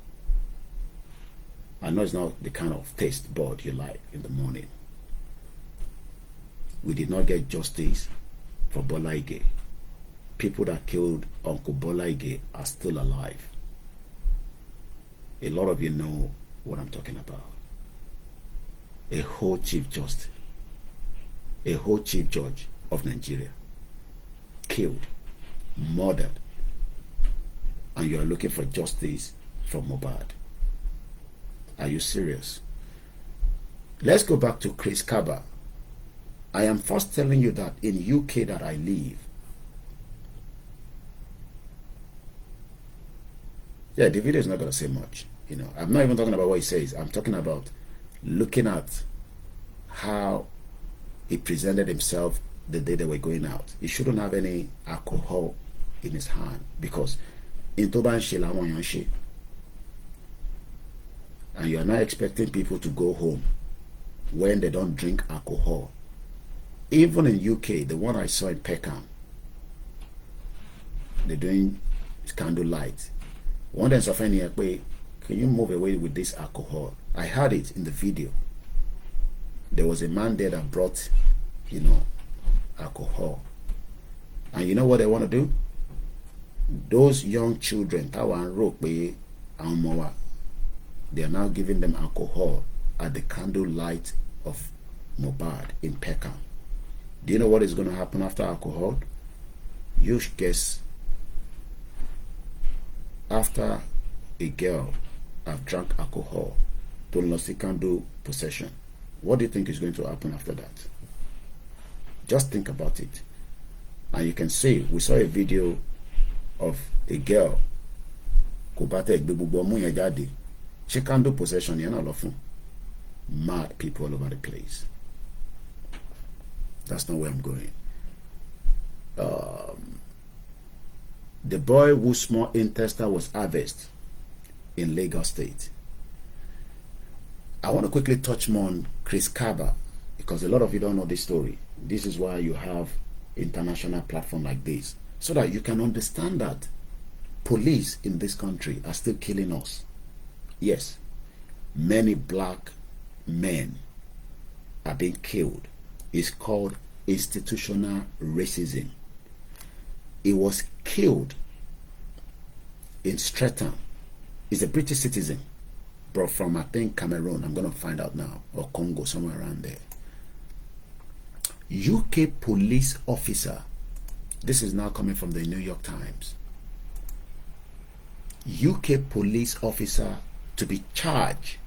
I know it's not the kind of taste bud you like in the morning. We did not get justice for Bola Ige. People that killed Uncle Bola Ige are still alive. A lot of you know what I'm talking about. A whole chief justice, a whole chief judge of Nigeria, killed, murdered, and you are looking for justice for Mohbad. Are you serious? Let's go back to Chris Kaba. I am first telling you that in UK that I live, yeah, the video is not going to say much. You know, I'm not even talking about what he says. I'm talking about looking at how he presented himself the day they were going out. He shouldn't have any alcohol in his hand, because in Toban Shela Wanyanshi, and you are not expecting people to go home when they don't drink alcohol. Even in UK, the one I saw in Peckham, they're doing candlelight. One day, can you move away with this alcohol? I heard it in the video. There was a man there that brought, alcohol. And you know what they want to do? Those young children, they are now giving them alcohol at the candlelight of Mohbad in Peckham. Do you know what is going to happen after alcohol? You guess. After a girl have drank alcohol, don't candle possession. What do you think is going to happen after that? Just think about it. And you can see, we saw a video of a girl. She can't do possession. Mad people all over the place. That's not where I'm going. The boy whose small intestine was harvested in Lagos State. I want to quickly touch more on Chris Kaba, because a lot of you don't know this story. This is why you have international platform like this, so that you can understand that police in this country are still killing us. Yes, many black men are being killed. It's called institutional racism. He was killed in Streatham. He's a British citizen, but from, I think, Cameroon. I'm going to find out now, or Congo, somewhere around there. UK police officer. This is now coming from the New York Times. UK police officer to be charged.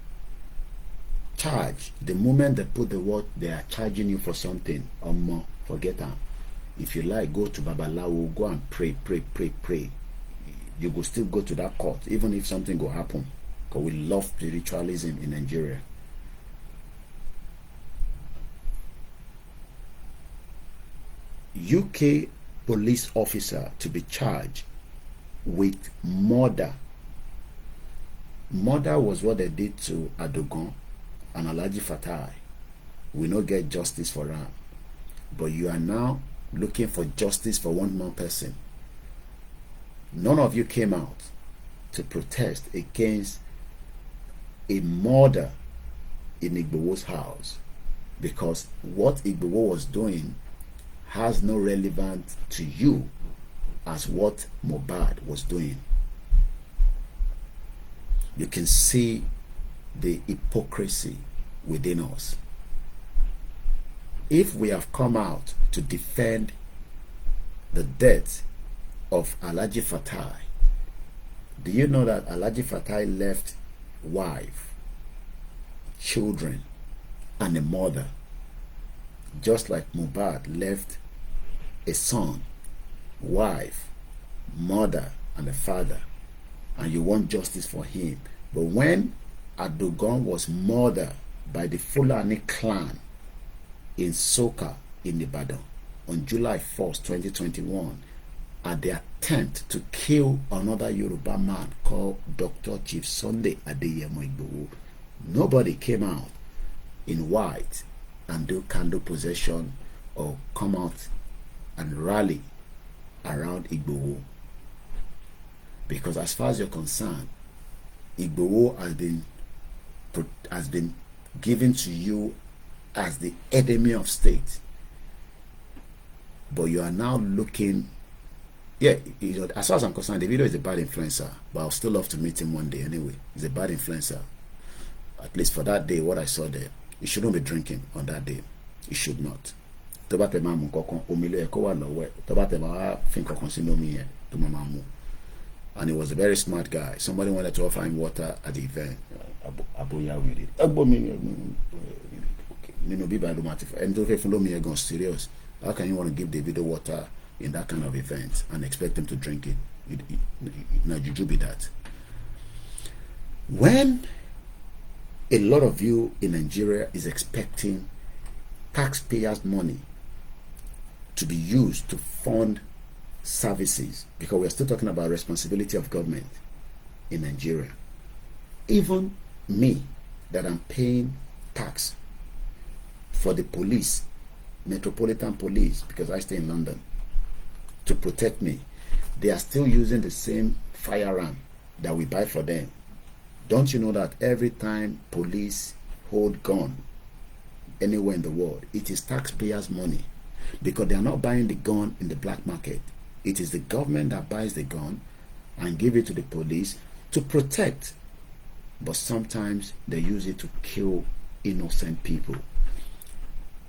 The moment they put the word, they are charging you for something or more. Forget that. If you like, go to Babalawo, go and pray. You will still go to that court, even if something will happen. Because we love spiritualism in Nigeria. UK police officer to be charged with murder. Murder was what they did to Adogon and Alhaji Fatai. We don't get justice for her. But you are now looking for justice for one more person. None of you came out to protest against a murder in Igbowo's house, because what Igbowo was doing has no relevance to you as what Mohbad was doing. You can see the hypocrisy within us. If we have come out to defend the death of Alhaji Fatai, do you know that Alhaji Fatai left wife, children, and a mother, just like Mohbad left a son, wife, mother, and a father, and you want justice for him? But when Adogon was murdered by the Fulani clan in Soka in Ibadan on July 1st, 2021, at the attempt to kill another Yoruba man called Dr. Chief Sunday Adeyemo Igboho, nobody came out in white and do candle possession or come out and rally around Igboho. Because as far as you're concerned, Igboho has been given to you as the enemy of state. But you are now looking, as far as I'm concerned, the video is a bad influencer, but I'll still love to meet him one day anyway. He's a bad influencer. At least for that day, what I saw there, you shouldn't be drinking on that day. You should not. And he was a very smart guy. Somebody wanted to offer him water at the event. Serious. How can you want to give Davido water in that kind of event and expect him to drink it? You be that. When a lot of you in Nigeria is expecting taxpayers' money to be used to fund services, because we're still talking about responsibility of government in Nigeria. Even me, that I'm paying tax, for the police, Metropolitan Police, because I stay in London, to protect me. They are still using the same firearm that we buy for them. Don't you know that every time police hold gun anywhere in the world, it is taxpayers' money, because they are not buying the gun in the black market. It is the government that buys the gun and give it to the police to protect. But sometimes they use it to kill innocent people.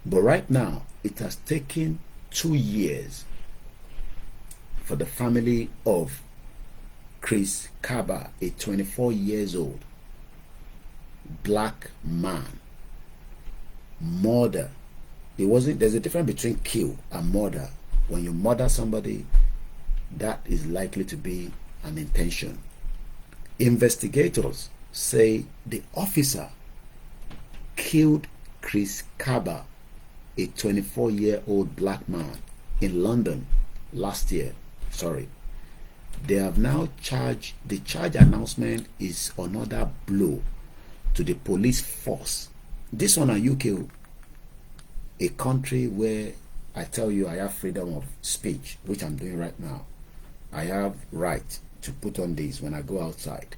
But right now, it has taken 2 years for the family of Chris Kaba, a 24 years old black man, murder. There's a difference between kill and murder. When you murder somebody, that is likely to be an intention. Investigators say the officer killed Chris Kaba, a 24-year-old black man, in London last year. They have now charged. The charge announcement is another blow to the police force. This one at UK, a country where I tell you I have freedom of speech, which I'm doing right now. I have right to put on this when I go outside.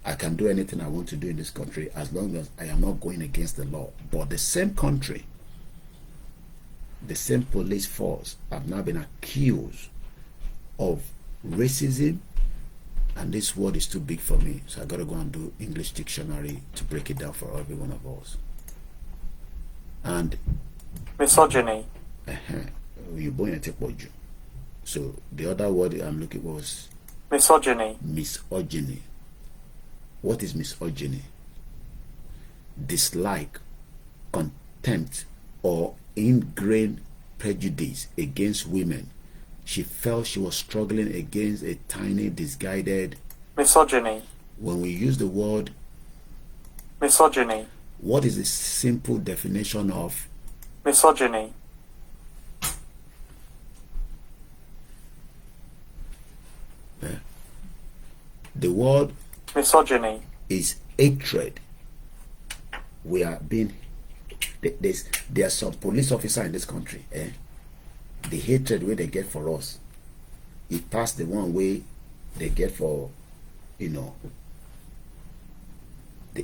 I can do anything I want to do in this country as long as I am not going against the law. But the same country, the same police force have now been accused of racism, and this word is too big for me, so I gotta go and do English dictionary to break it down for every one of us. And misogyny. So the other word I'm looking was misogyny. Misogyny. What is misogyny? Dislike, contempt, or ingrained prejudice against women. She felt she was struggling against a tiny, misguided misogyny. When we use the word misogyny, what is the simple definition of misogyny? The word misogyny is hatred. We are being there are some police officer in this country, the hatred where they get for us, it passed the one way they get for, the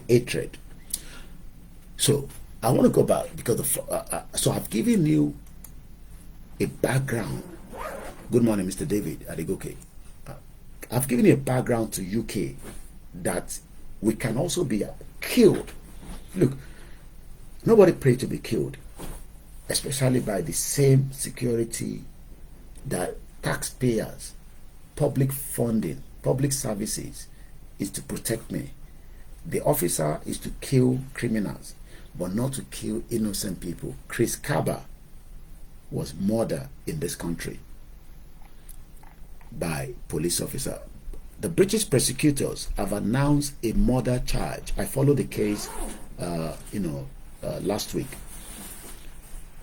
hatred. So I want to go back because so I've given you a background. Good morning, Mr. David Adegoke. I've given you a background to UK that we can also be killed. Look, nobody prayed to be killed, especially by the same security that taxpayers, public funding, public services is to protect me. The officer is to kill criminals, but not to kill innocent people. Chris Kaba was murdered in this country by police officer. The British prosecutors have announced a murder charge. I followed the case, last week.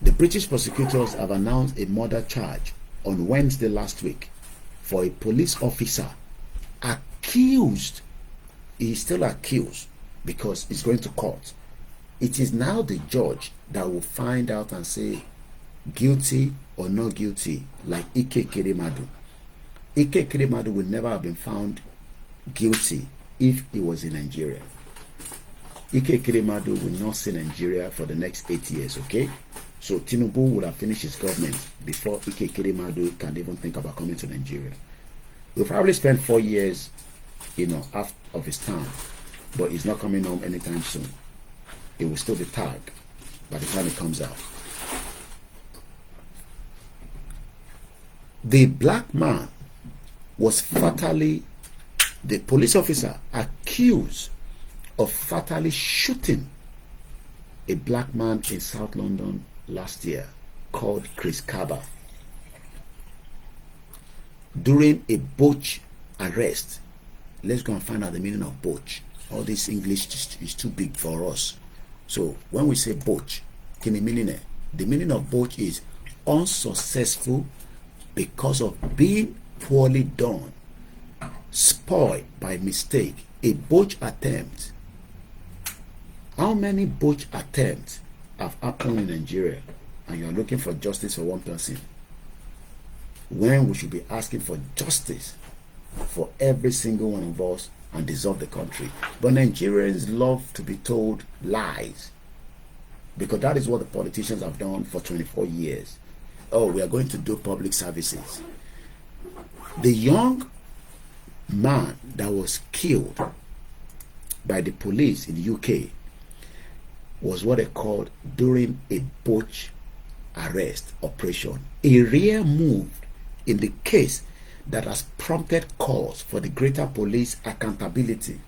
The British prosecutors have announced a murder charge on Wednesday last week for a police officer accused. He is still accused because he's going to court. It is now the judge that will find out and say guilty or not guilty, like Ike Kiremadu. Ike Kiremadu would never have been found guilty if he was in Nigeria. Ike Kiremadu will not see Nigeria for the next 8 years, okay? So Tinubu would have finished his government before Ike Kiremadu can even think about coming to Nigeria. We'll probably spend 4 years, half of his time, but he's not coming home anytime soon. He will still be tagged by the time it comes out. The black man was the police officer accused of fatally shooting a black man in South London last year called Chris Kaba. During a botch arrest, let's go and find out the meaning of botch. All this English is too big for us. So when we say botch, the meaning of botch is unsuccessful because of being poorly done, spoiled by mistake. A botch attempt. How many botch attempts have happened in Nigeria and you're looking for justice for one person, when we should be asking for justice for every single one of us and dissolve the country. But Nigerians love to be told lies, because that is what the politicians have done for 24 years. Oh, we are going to do public services. The young man that was killed by the police in the UK was what they called during a botch arrest operation, a rare move in the case that has prompted calls for the greater police accountability.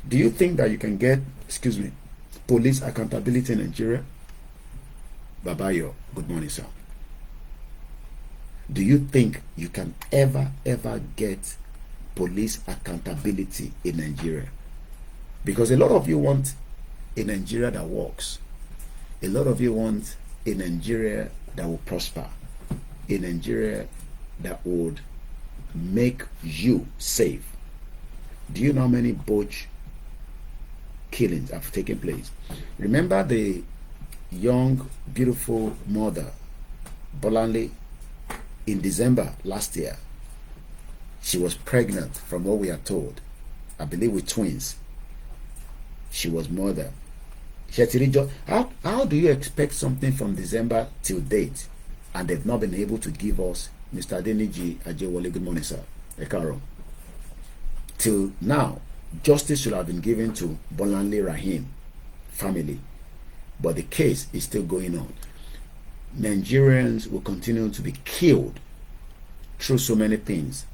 Do you think that you can get, police accountability in Nigeria? Babayo, good morning, sir. Do you think you can ever get police accountability in Nigeria? Because a lot of you want a Nigeria that works. A lot of you want a Nigeria that will prosper. A Nigeria that would make you safe. Do you know how many botch killings have taken place? Remember the young, beautiful mother, Bolanle, in December last year. She was pregnant, from what we are told, I believe with twins. She was mother. How do you expect something from December till date and they've not been able to give us, Mr. Adeniji Ajewole, good morning, sir, Ekaro. Till now, justice should have been given to Bolanle Rahim family, but the case is still going on. Nigerians will continue to be killed through so many things.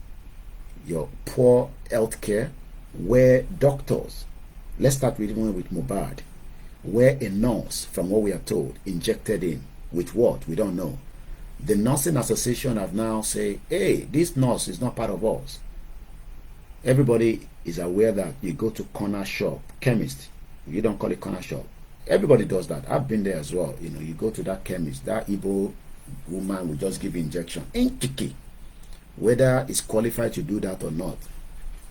Your poor health care, where doctors, let's start with one with Mubad, where a nurse, from what we are told, injected in with what? We don't know. The Nursing Association have now said, hey, this nurse is not part of us. Everybody is aware that you go to corner shop, chemist, you don't call it corner shop. Everybody does that. I've been there as well. You know, you go to that chemist, that Igbo woman will just give you injection. Inkiki. Whether it's qualified to do that or not,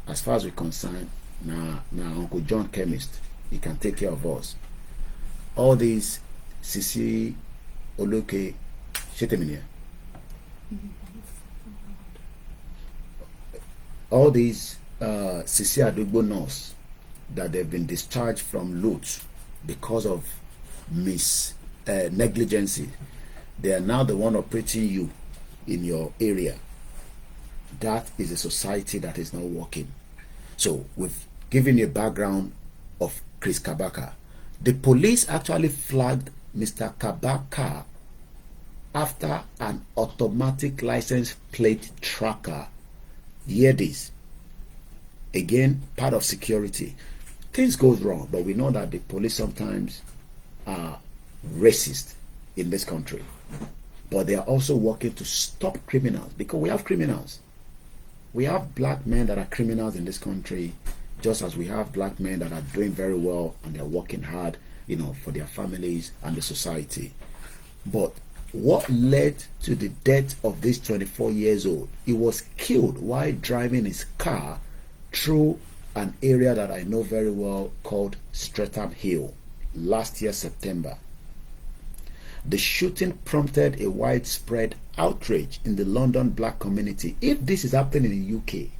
as far as we're concerned, now Uncle John chemist, he can take care of us. All these Sisi Oluke Sheteminia, all these Sisi Adugbo nurse that they've been discharged from Lutz because of negligence, they are now the one operating you in your area. That is a society that is not working. So we've given you a background of Chris Kabaka. The police actually flagged Mr. Kabaka after an automatic license plate tracker. Hear this. Again, part of security. Things goes wrong, but we know that the police sometimes are racist in this country. But they are also working to stop criminals, because we have criminals. We have black men that are criminals in this country, just as we have black men that are doing very well and they're working hard, you know, for their families and the society. But what led to the death of this 24 years old? He was killed while driving his car through an area that I know very well called Streatham Hill last year, September. The shooting prompted a widespread outrage in the London black community. If this is happening in the UK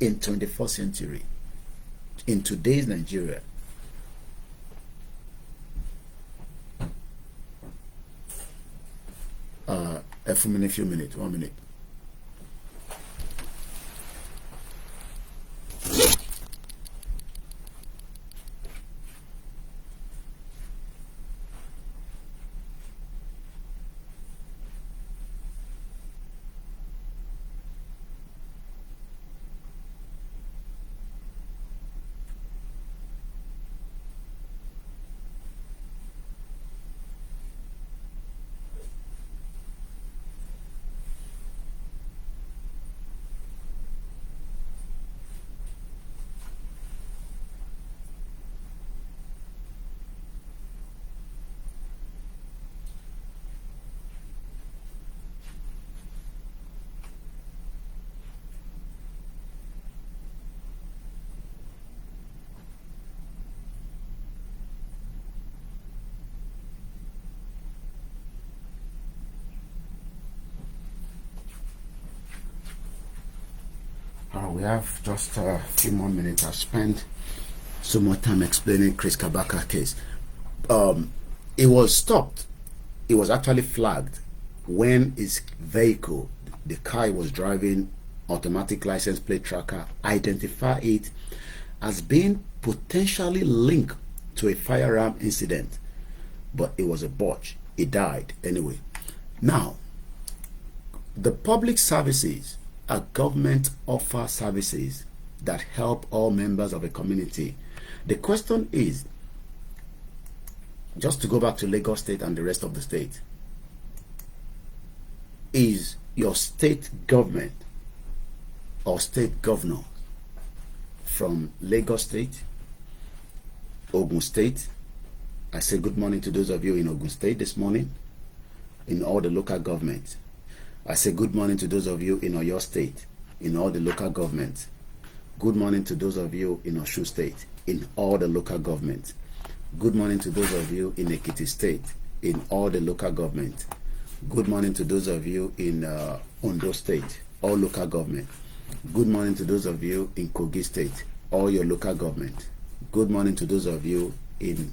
in 21st century, in today's Nigeria, a few minutes, 1 minute. We have just a few more minutes. I've spent so much time explaining Chris Kabaka case. It was stopped. It was actually flagged when his vehicle, the car he was driving, automatic license plate tracker, identified it as being potentially linked to a firearm incident, but it was a botch. He died anyway. Now, the public services are government offer services that help all members of a community. The question is, just to go back to Lagos State and the rest of the state, is your state government or state governor from Lagos State, Ogun State? I say good morning to those of you in Ogun State this morning, in all the local governments. I say good morning to those of you in Oyo State, in all the local governments. Good morning to those of you in Osun State, in all the local governments. Good morning to those of you in Ekiti State, in all the local governments. Good morning to those of you in Ondo State, all local government. Good morning to those of you in Kogi State, all your local government. Good morning to those of you in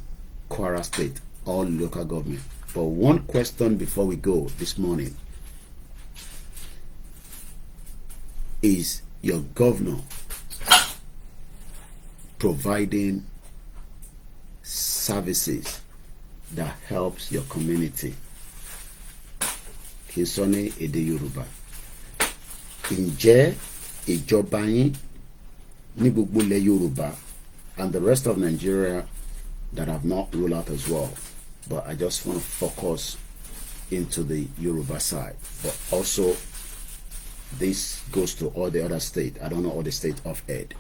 Kwara State, all local government. But one question before we go this morning: is your governor providing services that helps your community? Kì í sọ ní èdè Yorùbá. Ǹjẹ́ ìjọba yín ní gbogbo ilẹ̀ Yorùbá and the rest of Nigeria that have not ruled out as well, but I just want to focus into the Yoruba side, but also this goes to all the other states. I don't know all the states of Ed.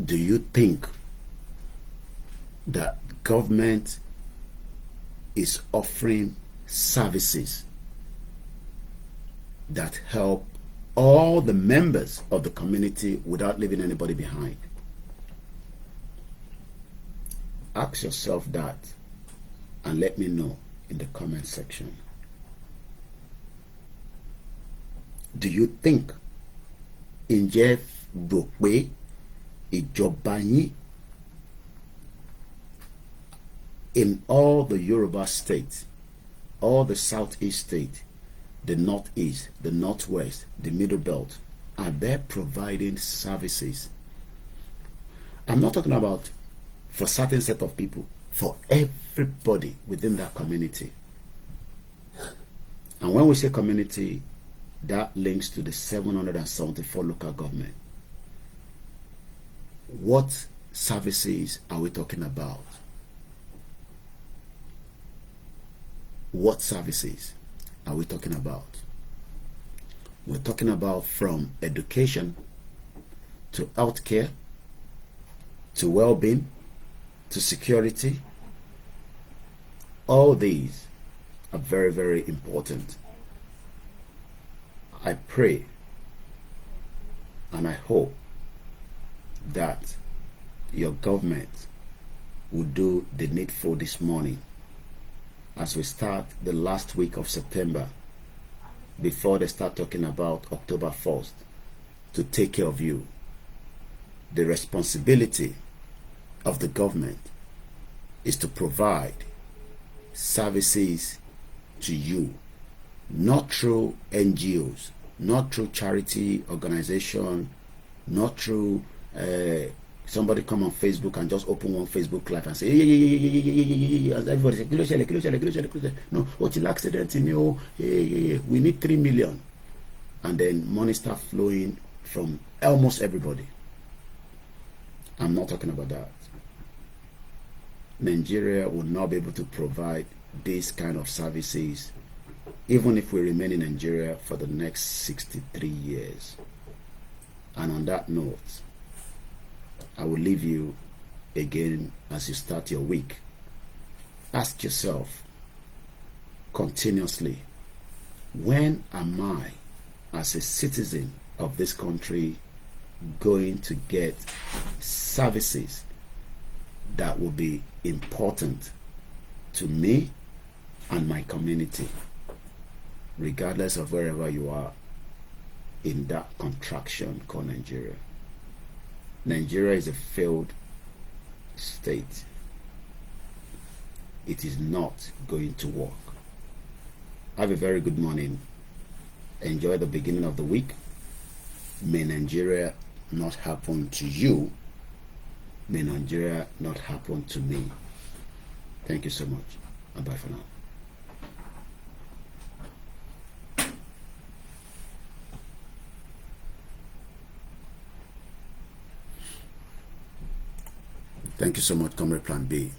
Do you think that government is offering services that help all the members of the community without leaving anybody behind? Ask yourself that and let me know in the comment section. Do you think ǹjẹ́ rò pé ìjọba yín in all the Yoruba states, all the southeast states, the northeast, the northwest, the middle belt, are they providing services? I'm not talking about for certain set of people, for everybody within that community. And when we say community, that links to the 774 local government. What services are we talking about? What services are we talking about? We're talking about from education to healthcare to well-being to security. All these are very, very important. I pray and I hope that your government will do the needful this morning as we start the last week of September, before they start talking about October 1st, to take care of you. The responsibility of the government is to provide services to you, not through NGOs, not through charity organization, not through somebody come on Facebook and just open one Facebook live and say, hey, everybody say, kilo. No, what's the accident in you? Hey, we need 3 million. And then money start flowing from almost everybody. I'm not talking about that. Nigeria will not be able to provide this kind of services even if we remain in Nigeria for the next 63 years. And on that note, I will leave you again as you start your week. Ask yourself continuously, when am I, as a citizen of this country, going to get services that will be important to me and my community, regardless of wherever you are? in that contraction called Nigeria. Nigeria is a failed state. It is not going to work. Have a very good morning. Enjoy the beginning of the week. May Nigeria not happen to you. May Nigeria not happen to me. Thank you so much, and bye for now. Thank you so much, Comrade Plan B.